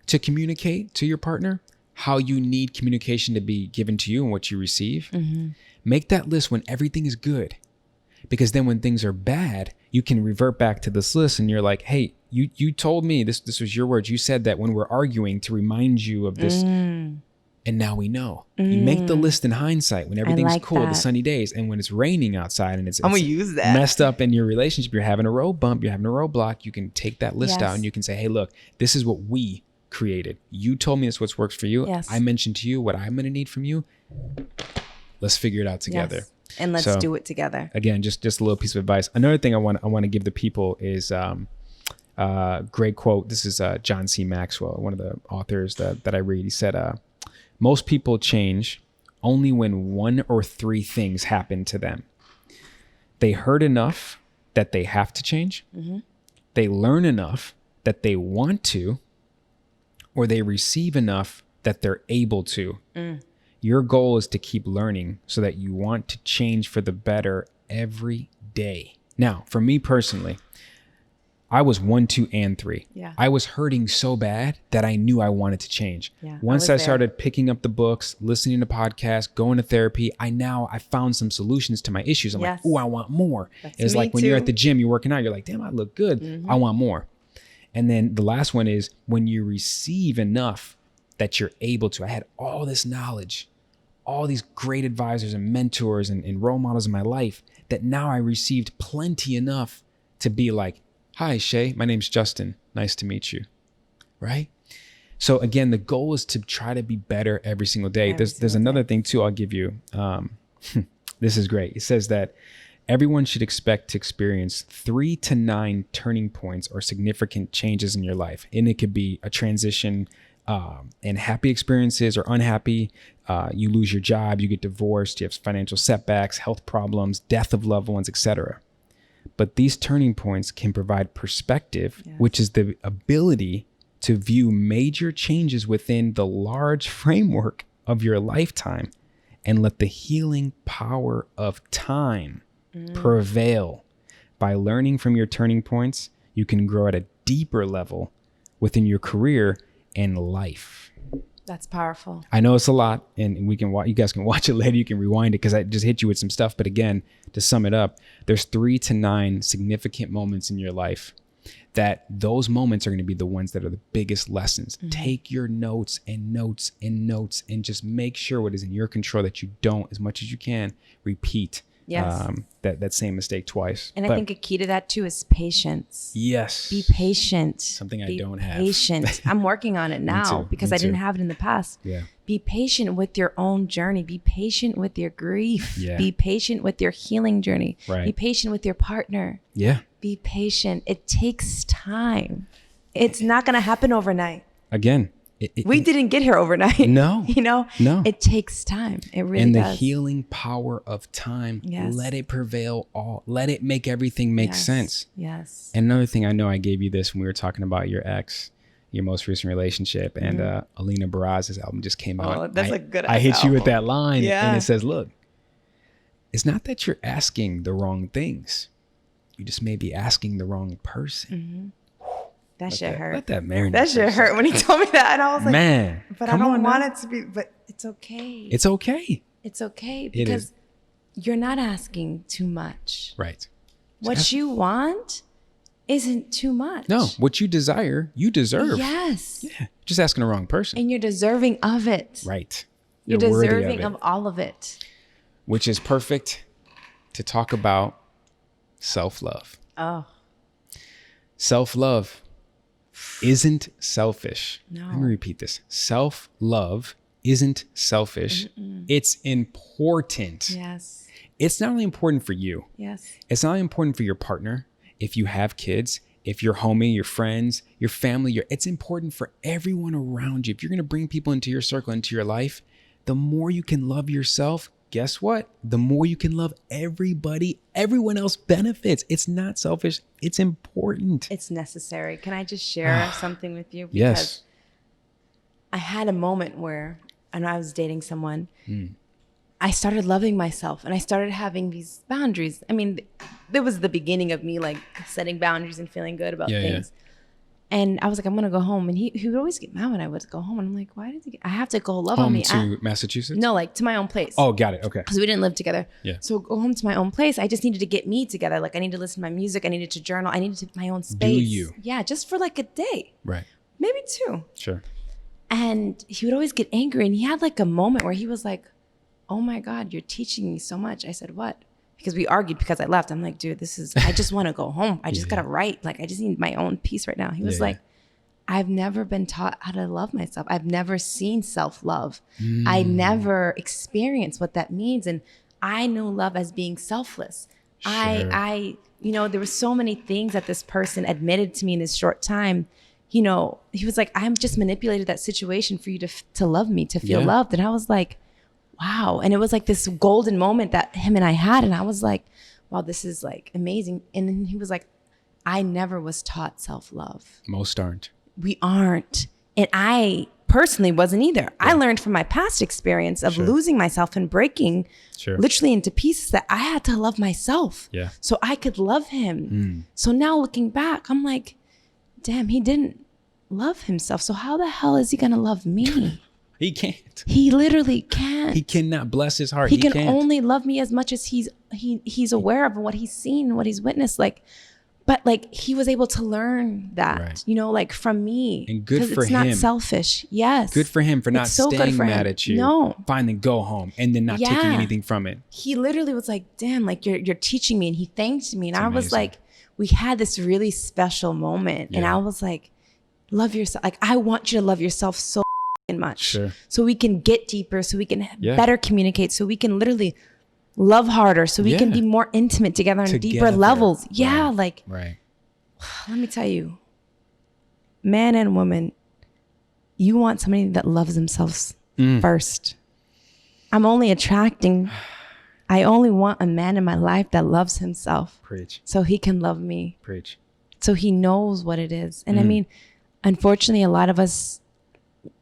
to communicate to your partner, how you need communication to be given to you and what you receive. Make that list when everything is good, because then when things are bad, you can revert back to this list and you're like, hey, you told me this was your words. You said that when we're arguing to remind you of this. And now we know. You make the list in hindsight when everything's cool, the sunny days, and when it's raining outside and it's I'm gonna use that. Messed up in your relationship, you're having a road bump, you're having a roadblock, you can take that list out and you can say, hey, look, this is what we created. You told me this what works for you. I mentioned to you what I'm going to need from you. Let's figure it out together. And let's do it together. Again, just a little piece of advice. Another thing I want to give the people is great quote. This is John C. Maxwell, one of the authors that I read. He said, most people change only when 1 or 3 things happen to them. They hurt enough that they have to change. They learn enough that they want to, or they receive enough that they're able to. Your goal is to keep learning so that you want to change for the better every day. Now, for me personally, I was 1, 2, and 3. I was hurting so bad that I knew I wanted to change. Once I started picking up the books, listening to podcasts, going to therapy, I found some solutions to my issues. I'm like, oh, I want more. It's like when you're at the gym, you're working out, you're like, damn, I look good. I want more. And then the last one is when you receive enough that you're able to. I had all this knowledge, all these great advisors and mentors and role models in my life that now I received plenty enough to be like, hi, Shay, my name's Justin. Nice to meet you. Right? So again, the goal is to try to be better every single day. There's another thing too I'll give you. This is great. It says that everyone should expect to experience 3 to 9 turning points or significant changes in your life. And it could be a transition, And happy experiences or unhappy, you lose your job, you get divorced, you have financial setbacks, health problems, death of loved ones, etc. But these turning points can provide perspective, which is the ability to view major changes within the large framework of your lifetime and let the healing power of time prevail. By learning from your turning points, you can grow at a deeper level within your career and life. That's powerful. I know it's a lot, and we can you guys can watch it later. You can rewind it because I just hit you with some stuff. But again, to sum it up, there's 3 to 9 significant moments in your life that those moments are going to be the ones that are the biggest lessons. Take your notes and notes and notes and just make sure what is in your control that you don't, as much as you can, repeat that same mistake twice. And I think a key to that too is patience. Yes. Be patient. Something I don't have. Patient. I'm working on it now because I didn't have it in the past. Yeah. Be patient with your own journey. Be patient with your grief. Yeah. Be patient with your healing journey. Right. Be patient with your partner. Yeah. Be patient. It takes time. It's not going to happen overnight. Again, we didn't get here overnight. No. No. It takes time. It really and the does. healing power of time, let it prevail all. Let it make everything make sense. Yes. And another thing, I know I gave you this when we were talking about your ex, your most recent relationship, and Alina Baraz's album just came out. Oh, that's a good I hit album. you with that line, and it says, look, it's not that you're asking the wrong things. You just may be asking the wrong person. That shit hurt. Let that marinate. That shit hurt when he told me that. And I was like, man, but I don't want it to be, but it's okay. It's okay. It's okay because you're not asking too much. Right. What you want isn't too much. No, what you desire, you deserve. Yes. Yeah. Just asking the wrong person. And you're deserving of it. Right. You're worthy deserving of all of it. Which is perfect to talk about self-love. Oh. Self-love isn't selfish. No. Let me repeat this. Self-love isn't selfish. It's important. Yes. It's not only important for you. Yes. It's not only important for your partner, if you have kids, if your homie, your friends, your family, it's important for everyone around you. If you're going to bring people into your circle, into your life, the more you can love yourself, guess what? The more you can love everybody, everyone else benefits. It's not selfish. It's important. It's necessary. Can I just share something with you? Because Yes. I had a moment where, and I was dating someone, I started loving myself and I started having these boundaries. I mean, it was the beginning of me like setting boundaries and feeling good about things. And I was like, I'm going to go home. And he would always get mad when I would go home. And I'm like, why did I have to go love on me? Home to Massachusetts? No, like to my own place. Oh, got it. Okay. Because we didn't live together. Yeah. So go home to my own place. I just needed to get me together. Like I needed to listen to my music. I needed to journal. I needed my own space. Do you? Yeah, just for like a day. Right. Maybe 2. Sure. And he would always get angry. And he had like a moment where he was like, oh my God, you're teaching me so much. I said, what? Because we argued because I left. I'm like, dude, I just want to go home. I just got to write. Like, I just need my own peace right now. He was like, I've never been taught how to love myself. I've never seen self-love. I never experienced what that means. And I know love as being selfless. Sure. I there were so many things that this person admitted to me in this short time. He was like, I'm just manipulated that situation for you to love me, to feel loved. And I was like, wow. And it was like this golden moment that him and I had. And I was like, wow, this is like amazing. And then he was like, I never was taught self-love. Most aren't. We aren't. And I personally wasn't either. I learned from my past experience of losing myself and breaking literally into pieces that I had to love myself so I could love him. So now looking back, I'm like, damn, he didn't love himself. So how the hell is he going to love me? He can't. He literally can't. He cannot bless his heart. He can only love me as much as he's aware of what he's seen, what he's witnessed. But like he was able to learn that, like from me. And good for him. It's not selfish. Yes. Good for him for not so staying for mad him. at you. No. Finally go home and then not taking anything from it. He literally was like, damn, like you're teaching me. And he thanked me. And I was amazing. like, we had this really special moment. And I was like, love yourself. Like, I want you to love yourself so much. Sure. So we can get deeper, so we can better communicate, so we can literally love harder, so we can be more intimate together on deeper levels. Yeah. Right. Let me tell you, man and woman, you want somebody that loves themselves first. I only want a man in my life that loves himself. Preach. So he can love me. Preach. So he knows what it is. And I mean, unfortunately, a lot of us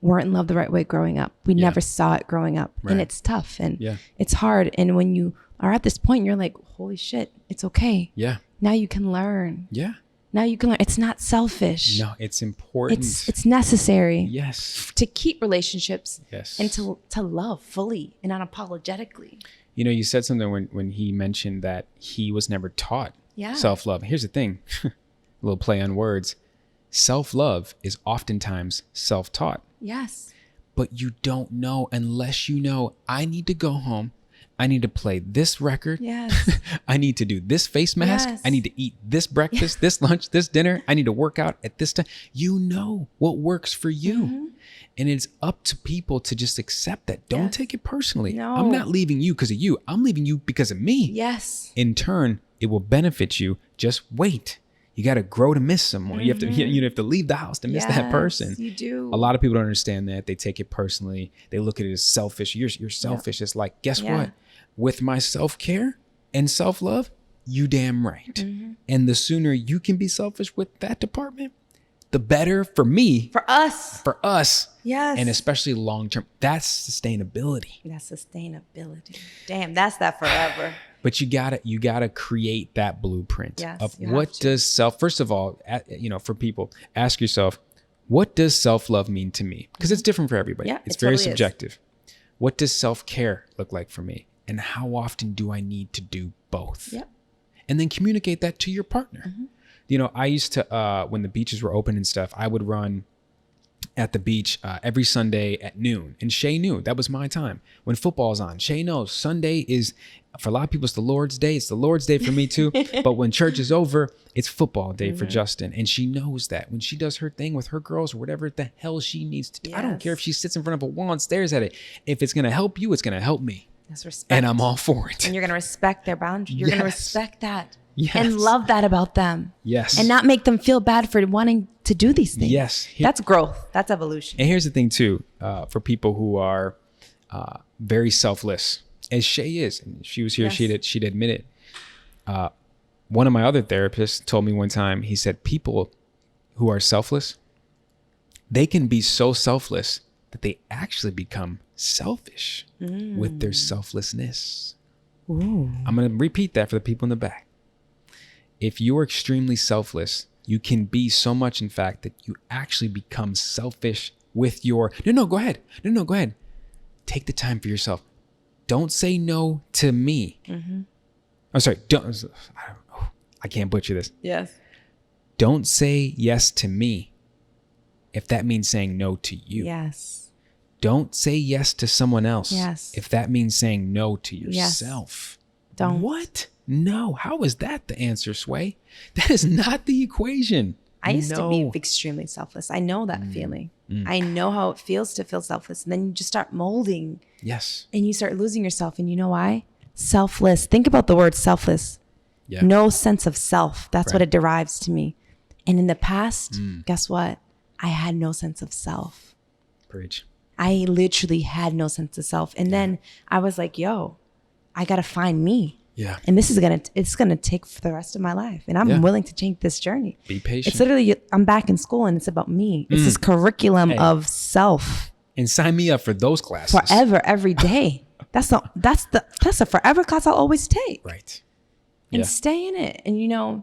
weren't loved the right way growing up. We never saw it growing up. Right. And it's tough and it's hard. And when you are at this point, you're like, holy shit, it's okay. Yeah. Now you can learn. Yeah. Now you can learn. It's not selfish. No, it's important. It's necessary. Yes. To keep relationships. Yes. And to love fully and unapologetically. You know, you said something when he mentioned that he was never taught self-love. Here's the thing, a little play on words. Self-love is oftentimes self-taught. Yes. But you don't know unless you know, I need to go home. I need to play this record. Yes. I need to do this face mask. Yes. I need to eat this breakfast, this lunch, this dinner. I need to work out at this time. You know what works for you. And it's up to people to just accept that. Don't take it personally. No. I'm not leaving you because of you. I'm leaving you because of me. Yes. In turn, it will benefit you. Just wait. You got to grow to miss someone. You have to leave the house to miss that person. You do. A lot of people don't understand that. They take it personally. They look at it as selfish. You're selfish. It's like, guess what? With my self-care and self-love, you damn right. And the sooner you can be selfish with that department, the better for me. For us. Yes. And especially long-term. That's sustainability. That's sustainability. Damn, that's that forever. But you gotta create that blueprint of what does first of all, for people, ask yourself, what does self-love mean to me? Because it's different for everybody. It's very totally subjective. What does self-care look like for me? And how often do I need to do both? And then communicate that to your partner. You know, I used to, when the beaches were open and stuff, I would run at the beach every Sunday at noon. And Shay knew that was my time. When football's on, Shay knows Sunday is, for a lot of people, it's the Lord's Day. It's the Lord's Day for me too. But when church is over, it's football day for Justin. And she knows that when she does her thing with her girls or whatever the hell she needs to do. I don't care if she sits in front of a wall and stares at it. If it's going to help you, it's going to help me. That's respect. And I'm all for it. And you're going to respect their boundaries. You're going to respect that. And love that about them. Yes. And not make them feel bad for wanting to do these things. Yes. That's growth. That's evolution. And here's the thing too, for people who are very selfless, as Shay is, and if she was here, she'd admit it. One of my other therapists told me one time, he said, people who are selfless, they can be so selfless that they actually become selfish with their selflessness. Ooh. I'm going to repeat that for the people in the back. If you're extremely selfless, you can be so much, in fact, that you actually become selfish with your... No, go ahead. No, go ahead. Take the time for yourself. Don't say no to me. I'm sorry. I can't butcher this. Yes. Don't say yes to me if that means saying no to you. Yes. Don't say yes to someone else if that means saying no to yourself. Don't. What? No. How is that the answer, Sway? That is not the equation. I used to be extremely selfless. I know that feeling. I know how it feels to feel selfless. And then you just start molding. Yes. And you start losing yourself. And you know why? Selfless. Think about the word selfless. Yeah. No sense of self. That's what it derives to me. And in the past, guess what? I had no sense of self. Preach. I literally had no sense of self. And then I was like, yo, I got to find me. Yeah. And this is it's going to take for the rest of my life. And I'm willing to take this journey. Be patient. It's literally, I'm back in school and it's about me. It's this curriculum of self. And sign me up for those classes. Forever, every day. That's a forever class I'll always take. Right. And stay in it. And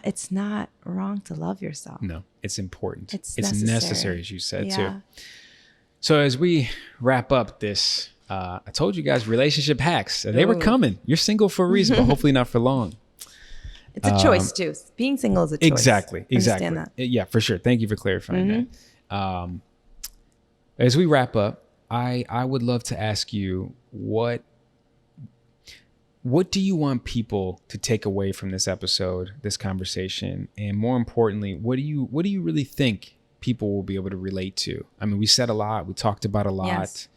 it's not wrong to love yourself. No, it's important. It's necessary, as you said too. So as we wrap up this, I told you guys relationship hacks. They were coming. You're single for a reason, but hopefully not for long. It's a choice too. Being single is a choice. Exactly. Understand that. Yeah, for sure. Thank you for clarifying that. As we wrap up, I would love to ask you what do you want people to take away from this episode, this conversation, and more importantly, what do you really think people will be able to relate to? I mean, we said a lot, we talked about a lot.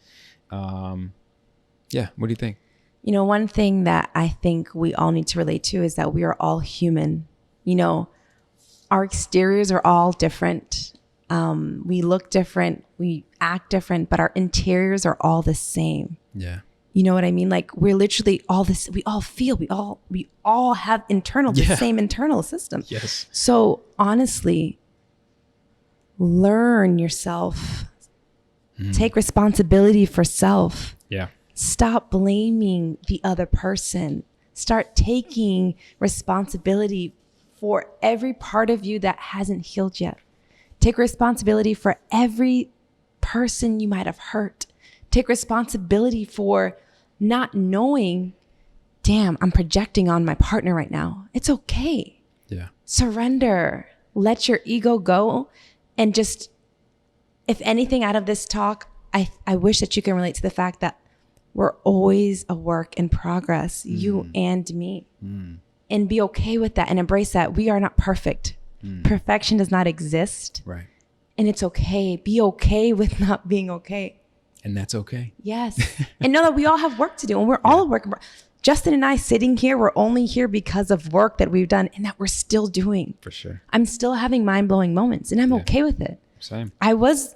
Yes. What do you think? One thing that I think we all need to relate to is that we are all human. Our exteriors are all different. We look different, we act different, but our interiors are all the same. Yeah. You know what I mean? Like we're literally all this, we all feel, we all have the same internal system. Yes. So honestly, learn yourself, take responsibility for self. Yeah. Stop blaming the other person. Start taking responsibility for every part of you that hasn't healed yet. Take responsibility for every person you might have hurt. Take responsibility for not knowing, damn, I'm projecting on my partner right now. It's okay. Yeah. Surrender. Let your ego go. And just, if anything out of this talk, I wish that you can relate to the fact that we're always a work in progress, you and me. And be okay with that and embrace that. We are not perfect. Perfection does not exist. Right. And it's okay. Be okay with not being okay. And that's okay. Yes. And know that we all have work to do, and we're all working. Justin and I sitting here, we're only here because of work that we've done and that we're still doing. For sure. I'm still having mind-blowing moments, and I'm okay with it. Same. I was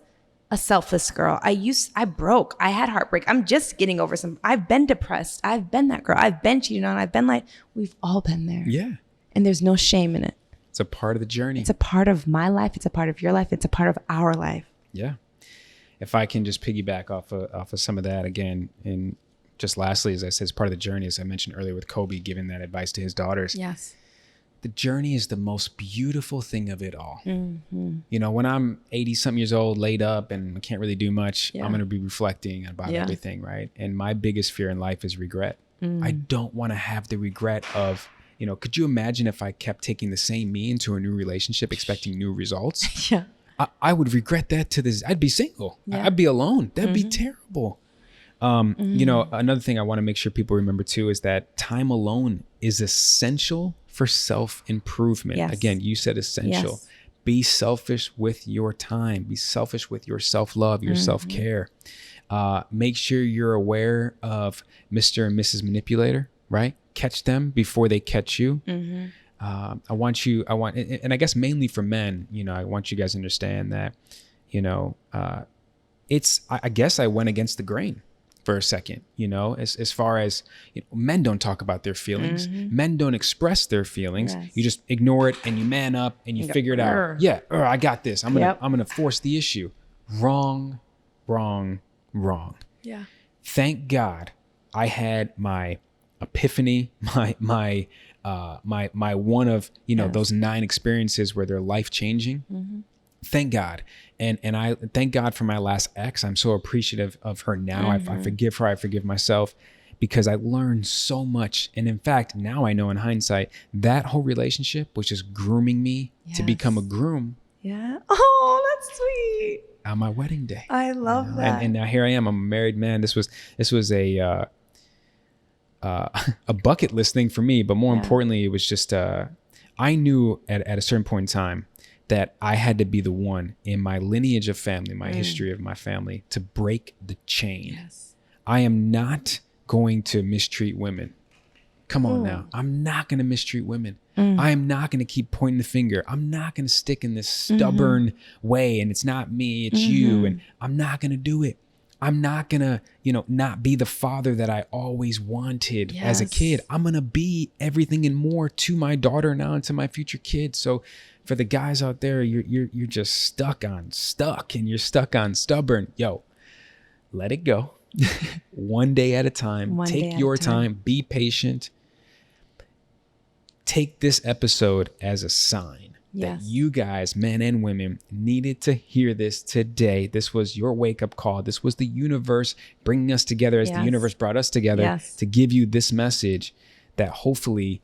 a selfless girl. I broke. I had heartbreak. I'm just getting over I've been depressed. I've been that girl. I've been cheated on. I've been like, we've all been there. Yeah. And there's no shame in it. It's a part of the journey. It's a part of my life. It's a part of your life. It's a part of our life. Yeah. If I can just piggyback off of some of that again, and just lastly, as I said, as part of the journey, as I mentioned earlier with Kobe giving that advice to his daughters. Yes. The journey is the most beautiful thing of it all. You know, when I'm 80 something years old, laid up and can't really do much, I'm going to be reflecting about everything. Right. And my biggest fear in life is regret. I don't want to have the regret of, you know, could you imagine if I kept taking the same me into a new relationship, expecting new results? Yeah. I would regret that to this. I'd be single. Yeah. I'd be alone. That'd be terrible. You know, another thing I want to make sure people remember too is that time alone is essential for self-improvement. Yes. Again, you said essential. Yes. Be selfish with your time. Be selfish with your self-love, your self-care. Make sure you're aware of Mr. and Mrs. Manipulator, right? Catch them before they catch you. And I guess mainly for men, you know, I want you guys to understand that, you know, I guess I went against the grain for a second, you know, as far as, you know, men don't talk about their feelings. Men don't express their feelings. Yes. You just ignore it and you man up and you figure it out. Yeah. I got this. I'm going to force the issue. Wrong. Yeah. Thank God I had my epiphany, my one of, you know, those 9 experiences where they're life changing. Thank God. And I thank God for my last ex. I'm so appreciative of her now. I forgive her. I forgive myself because I learned so much. And in fact, now I know in hindsight, that whole relationship was just grooming me to become a groom. Yeah. Oh, that's sweet. On my wedding day. I love that. And now here I am. I'm a married man. This was a bucket list thing for me, but more importantly, it was just I knew at a certain point in time that I had to be the one in my lineage of family, my history of my family, to break the chain. Yes. I am not going to mistreat women. Come on now. I'm not going to mistreat women. I am not going to keep pointing the finger. I'm not going to stick in this stubborn way and it's not me, it's you. And I'm not going to do it. I'm not going to, you know, not be the father that I always wanted as a kid. I'm going to be everything and more to my daughter now and to my future kids. So for the guys out there, you're just stuck and you're stuck on stubborn. Yo, let it go. One day at a time. Take your time. Be patient. Take this episode as a sign that you guys, men and women, needed to hear this today. This was your wake-up call. This was the universe bringing us together as the universe brought us together to give you this message that hopefully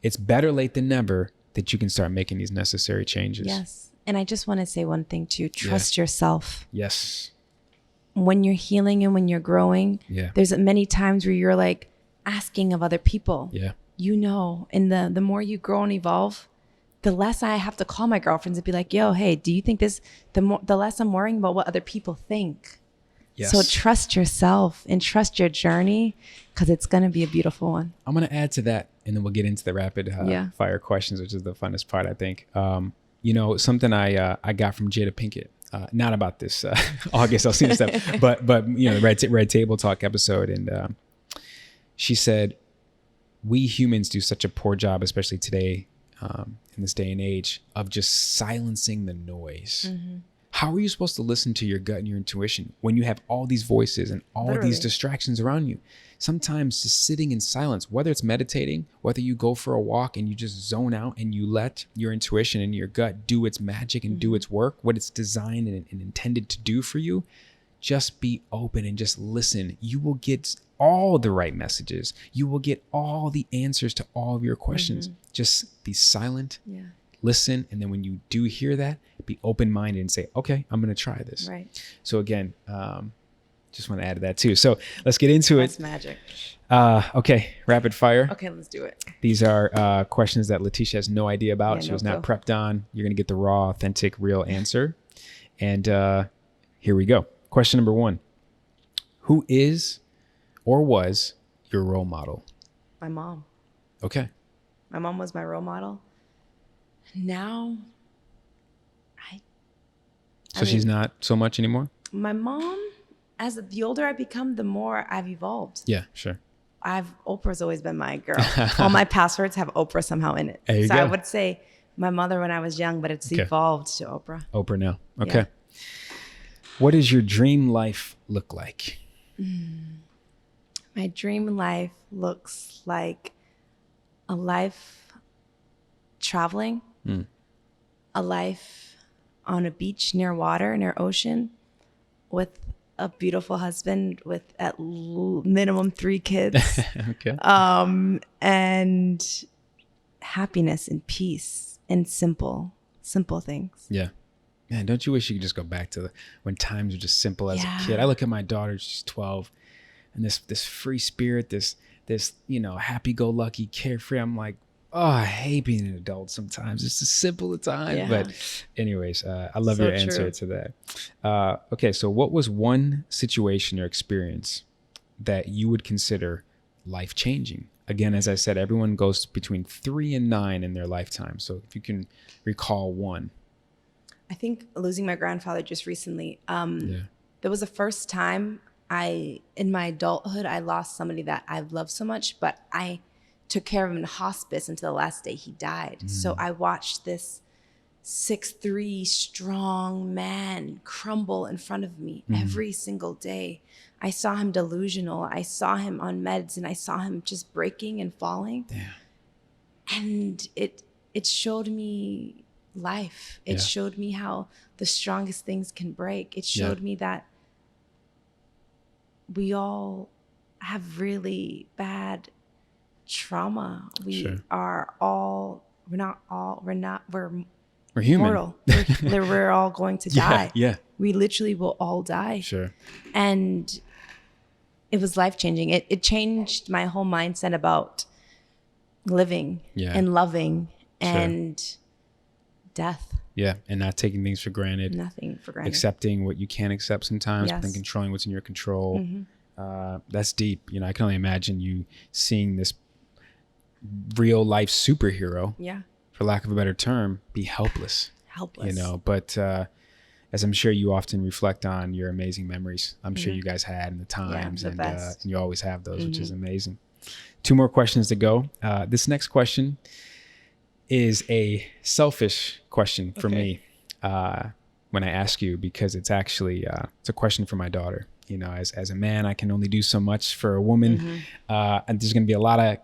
it's better late than never that you can start making these necessary changes. Yes. And I just want to say one thing too. Trust yourself. Yes. When you're healing and when you're growing, there's many times where you're like asking of other people. Yeah. You know, and the more you grow and evolve, the less I have to call my girlfriends and be like, yo, hey, do you think this, the less I'm worrying about what other people think. Yes. So trust yourself and trust your journey because it's going to be a beautiful one. I'm going to add to that and then we'll get into the rapid fire questions, which is the funnest part, I think. You know, something I got from Jada Pinkett, not about this August Alsina stuff, but you know, the Red Table Talk episode, and she said, we humans do such a poor job, especially today, in this day and age, of just silencing the noise. Mm-hmm. How are you supposed to listen to your gut and your intuition when you have all these voices and all these distractions around you? Sometimes just sitting in silence, whether it's meditating, whether you go for a walk and you just zone out and you let your intuition and your gut do its magic and do its work, what it's designed and intended to do for you, just be open and just listen. You will get all the right messages. You will get all the answers to all of your questions. Just be silent. Yeah. Listen, and then when you do hear that, be open-minded and say, okay, I'm going to try this. Right. So again, just want to add to that too. So let's get into That's magic. Okay, rapid fire. Okay, let's do it. These are questions that Laticia has no idea about. She was not prepped on. You're going to get the raw, authentic, real answer. And here we go. Question number 1. Who is or was your role model? My mom. Okay. My mom was my role model. Now, I mean, she's not so much anymore? My mom, as the older I become, the more I've evolved. Yeah, sure. Oprah's always been my girl. All my passwords have Oprah somehow in it. There you so go. I would say my mother when I was young, but it's evolved to Oprah. Oprah now. Okay. Yeah. What does your dream life look like? My dream life looks like a life traveling, a life on a beach near water, near ocean, with a beautiful husband with at minimum 3 kids. Okay. And happiness and peace and simple things. Yeah. Man, don't you wish you could just go back to when times were just simple as a kid? I look at my daughter, she's 12, and this free spirit, this happy-go-lucky, carefree. I'm like, oh, I hate being an adult sometimes. It's just simple at times. Yeah. But anyways, I love your answer to that. Okay, so what was one situation or experience that you would consider life-changing? Again, as I said, everyone goes between 3 and 9 in their lifetime. So if you can recall one. I think losing my grandfather just recently. That was the first time in my adulthood, I lost somebody that I've loved so much, but I took care of him in hospice until the last day he died. So I watched this 6'3" strong man crumble in front of me every single day. I saw him delusional. I saw him on meds, and I saw him just breaking and falling. Damn. And it showed me life. It showed me how the strongest things can break. It showed me that we all have really bad trauma. We're human. Mortal. We're all going to die. Yeah. We literally will all die. Sure. And it was life-changing. It changed my whole mindset about living and loving and death. Yeah, and not taking things for granted. Nothing for granted. Accepting what you can't accept sometimes, but then controlling what's in your control. That's deep. I can only imagine you seeing this real life superhero, for lack of a better term, be helpless. But as I'm sure you often reflect on your amazing memories, I'm sure you guys had in the times, and you always have those, which is amazing. 2 more questions to go. This next question is a selfish question for me when I ask you, because it's actually it's a question for my daughter. As a man, I can only do so much for a woman, and there's going to be a lot of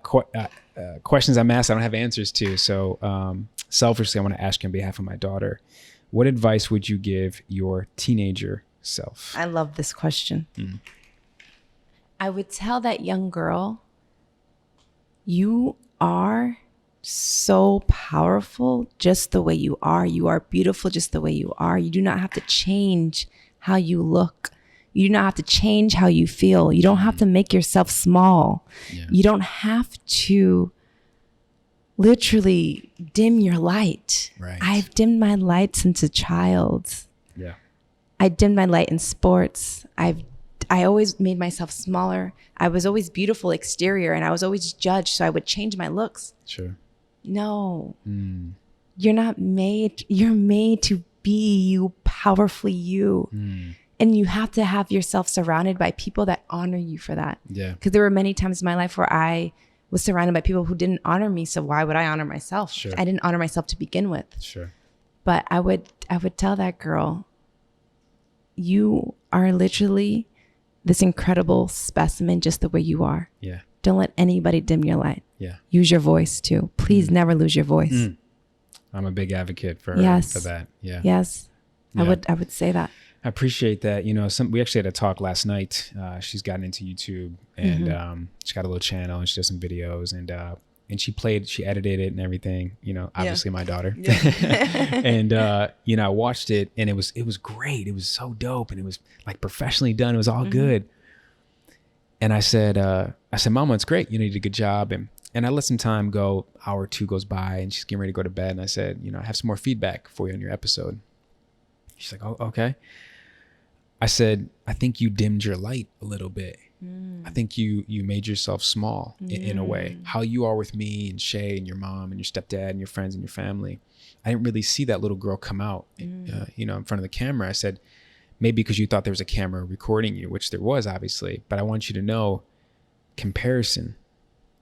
questions I'm asked I don't have answers to. So selfishly, I want to ask you on behalf of my daughter, what advice would you give your teenager self? I love this question. I would tell that young girl, you are so powerful just the way you are. You are beautiful just the way you are. You do not have to change how you look. You do not have to change how you feel. You don't have to make yourself small. You don't have to literally dim your light. Right. I've dimmed my light since a child. I dimmed my light in sports. I always made myself smaller. I was always beautiful exterior, and I was always judged, so I would change my looks. Sure. No. you're made to be you, powerfully you. And you have to have yourself surrounded by people that honor you for that. Yeah. Because there were many times in my life where I was surrounded by people who didn't honor me. So why would I honor myself? Sure. I didn't honor myself to begin with. Sure. But I would tell that girl, you are literally this incredible specimen just the way you are. Yeah. Don't let anybody dim your light. Yeah. Use your voice too. Please never lose your voice. I'm a big advocate for that. Yeah. Yes. Yeah. I would say that. I appreciate that. You know, we actually had a talk last night. She's gotten into YouTube and she got a little channel and she does some videos and she edited it and everything, you know, obviously my daughter. And, you know, I watched it and it was great. It was so dope. And it was like professionally done. It was all good. And I said, Mama, it's great. You know, you did a good job. And I let some time go, hour or two goes by and she's getting ready to go to bed. And I said, you know, I have some more feedback for you on your episode. She's like, oh, okay. I said, I think you dimmed your light a little bit. I think you made yourself small in a way. How you are with me and Shay and your mom and your stepdad and your friends and your family. I didn't really see that little girl come out, you know, in front of the camera. I said, maybe because you thought there was a camera recording you, which there was obviously, but I want you to know comparison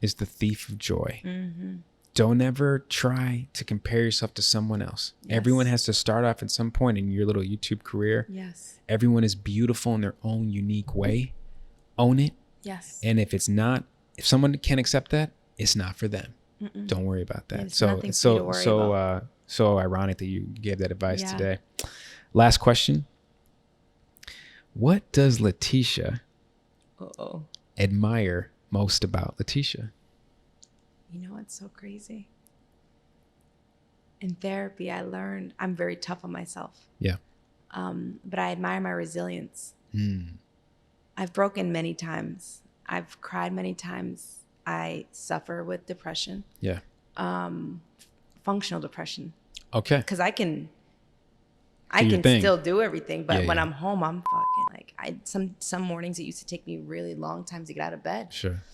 is the thief of joy. Don't ever try to compare yourself to someone else. Yes. Everyone has to start off at some point in your little YouTube career. Yes. Everyone is beautiful in their own unique way. Own it. Yes. And if someone can't accept that, it's not for them. Don't worry about that. So ironic that you gave that advice today. Last question. What does Laticia admire most about Laticia? You know what's so crazy? In therapy, I learned I'm very tough on myself. Yeah. But I admire my resilience. I've broken many times. I've cried many times. I suffer with depression. Yeah. Functional depression. Okay. Because I can still do everything, but when I'm home, I'm fucking like some mornings it used to take me really long times to get out of bed. Sure.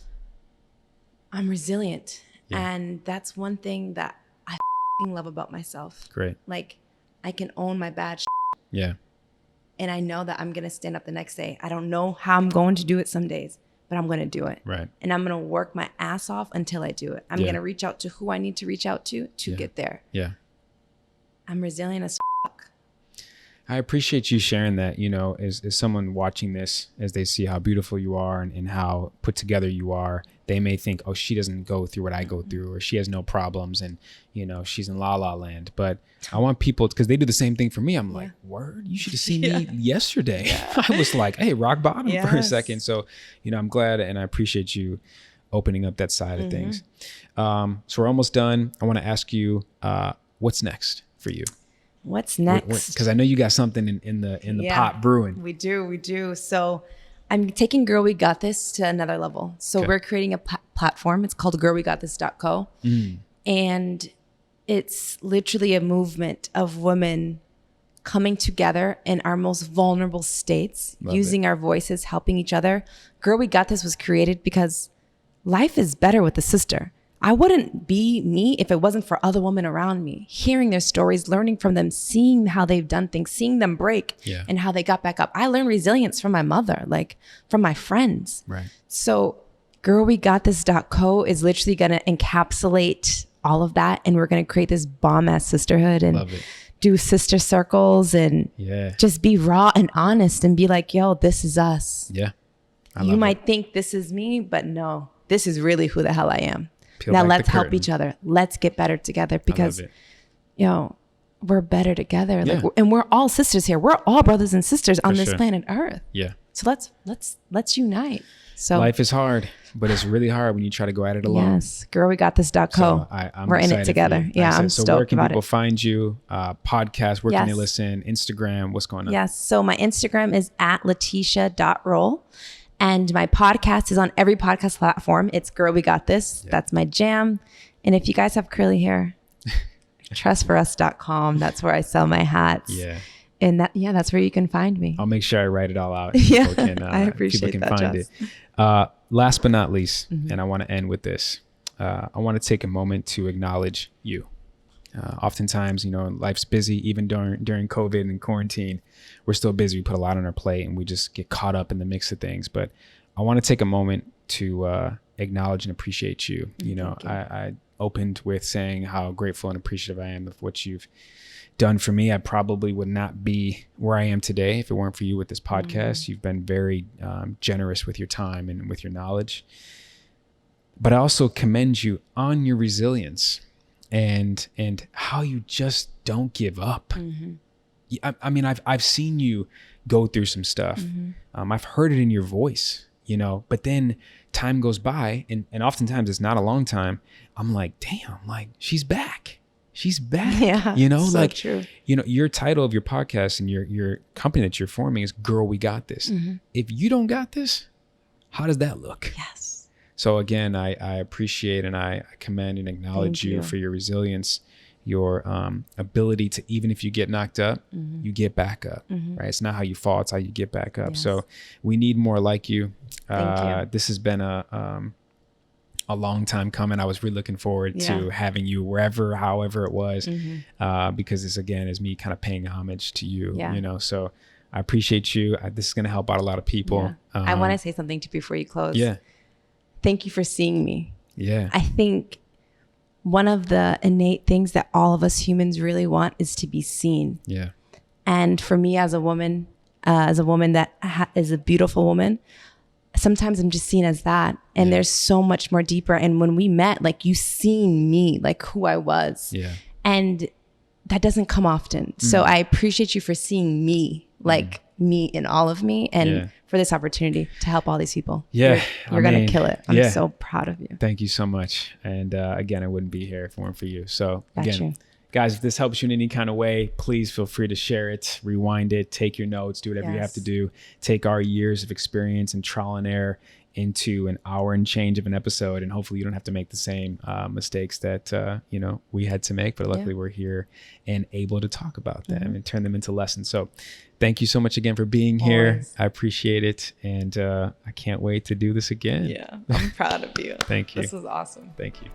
I'm resilient. And that's one thing that I love about myself. Great. Like, I can own my bad Yeah. And I know that I'm going to stand up the next day. I don't know how I'm going to do it some days, but I'm going to do it. Right. And I'm going to work my ass off until I do it. I'm going to reach out to who I need to reach out to get there. Yeah. I'm resilient as fuck. I appreciate you sharing that, you know, as someone watching this, as they see how beautiful you are and how put together you are, they may think, oh, she doesn't go through what I go through, or she has no problems and, you know, she's in la la land. But I want people, because they do the same thing for me. I'm like, word, you should have seen me yesterday. I was like, hey, rock bottom for a second. So, you know, I'm glad and I appreciate you opening up that side of things. So we're almost done. I want to ask you, what's next for you? What's next? Because I know you got something in the pot brewing. We do. So I'm taking Girl We Got This to another level. So we're creating a platform. It's called girlwegotthis.co. And it's literally a movement of women coming together in our most vulnerable states, using our voices, helping each other. Girl We Got This was created because life is better with a sister. I wouldn't be me if it wasn't for other women around me, hearing their stories, learning from them, seeing how they've done things, seeing them break and how they got back up. I learned resilience from my mother, like from my friends. Right. So girlwegotthis.co is literally going to encapsulate all of that. And we're going to create this bomb ass sisterhood and do sister circles and just be raw and honest and be like, yo, this is us. Yeah. You might think this is me, but no, this is really who the hell I am. Now let's help each other. Let's get better together because, you know, we're better together. Like, and we're all sisters here. We're all brothers and sisters on this planet Earth. Yeah. So let's unite. So life is hard, but it's really hard when you try to go at it alone. Yes. Girlwegotthis.co. So we're in it together. Yeah. I'm stoked about it. So where can people find you? Podcast, where can they listen? Instagram, what's going on? Yes. So my Instagram is @laticia.rolle. And my podcast is on every podcast platform. It's Girl We Got This. Yep. That's my jam. And if you guys have curly hair, trustforus.com. That's where I sell my hats. Yeah. And that's where you can find me. I'll make sure I write it all out. I appreciate people can find it. Last but not least, and I want to end with this. I want to take a moment to acknowledge you. Oftentimes, life's busy. Even during COVID and quarantine, we're still busy. We put a lot on our plate and we just get caught up in the mix of things. But I want to take a moment to acknowledge and appreciate you. I opened with saying how grateful and appreciative I am of what you've done for me. I probably would not be where I am today if it weren't for you with this podcast. You've been very generous with your time and with your knowledge. But I also commend you on your resilience and how you just don't give up. I mean, I've seen you go through some stuff. I've heard it in your voice, but then time goes by and oftentimes it's not a long time. I'm like, damn, like she's back. She's back. Yeah. So true. Your title of your podcast and your company that you're forming is Girl, We Got This. If you don't got this, how does that look? Yes. So again, I appreciate and I commend and acknowledge you for your resilience, your ability to, even if you get knocked up, you get back up, right? It's not how you fall, it's how you get back up. Yes. So we need more like you. Thank you. This has been a long time coming. I was really looking forward to having you wherever, however it was, because this again is me kind of paying homage to you, so I appreciate you. This is going to help out a lot of people. Yeah. I want to say something before you close. Yeah. Thank you for seeing me. Yeah. I think one of the innate things that all of us humans really want is to be seen. Yeah. And for me as a woman that is a beautiful woman, sometimes I'm just seen as that. And there's so much more deeper. And when we met, like you seen me, like who I was. Yeah. And that doesn't come often. So I appreciate you for seeing me, like me in all of me, and for this opportunity to help all these people. Yeah. You're going to kill it. I'm so proud of you. Thank you so much. And again, I wouldn't be here if it weren't for you. So again, guys, if this helps you in any kind of way, please feel free to share it, rewind it, take your notes, do whatever you have to do. Take our years of experience and trial and error into an hour and change of an episode. And hopefully you don't have to make the same mistakes that, we had to make, but luckily we're here and able to talk about them and turn them into lessons. So thank you so much again for being here. I appreciate it. And I can't wait to do this again. Yeah, I'm proud of you. Thank you. This was awesome. Thank you.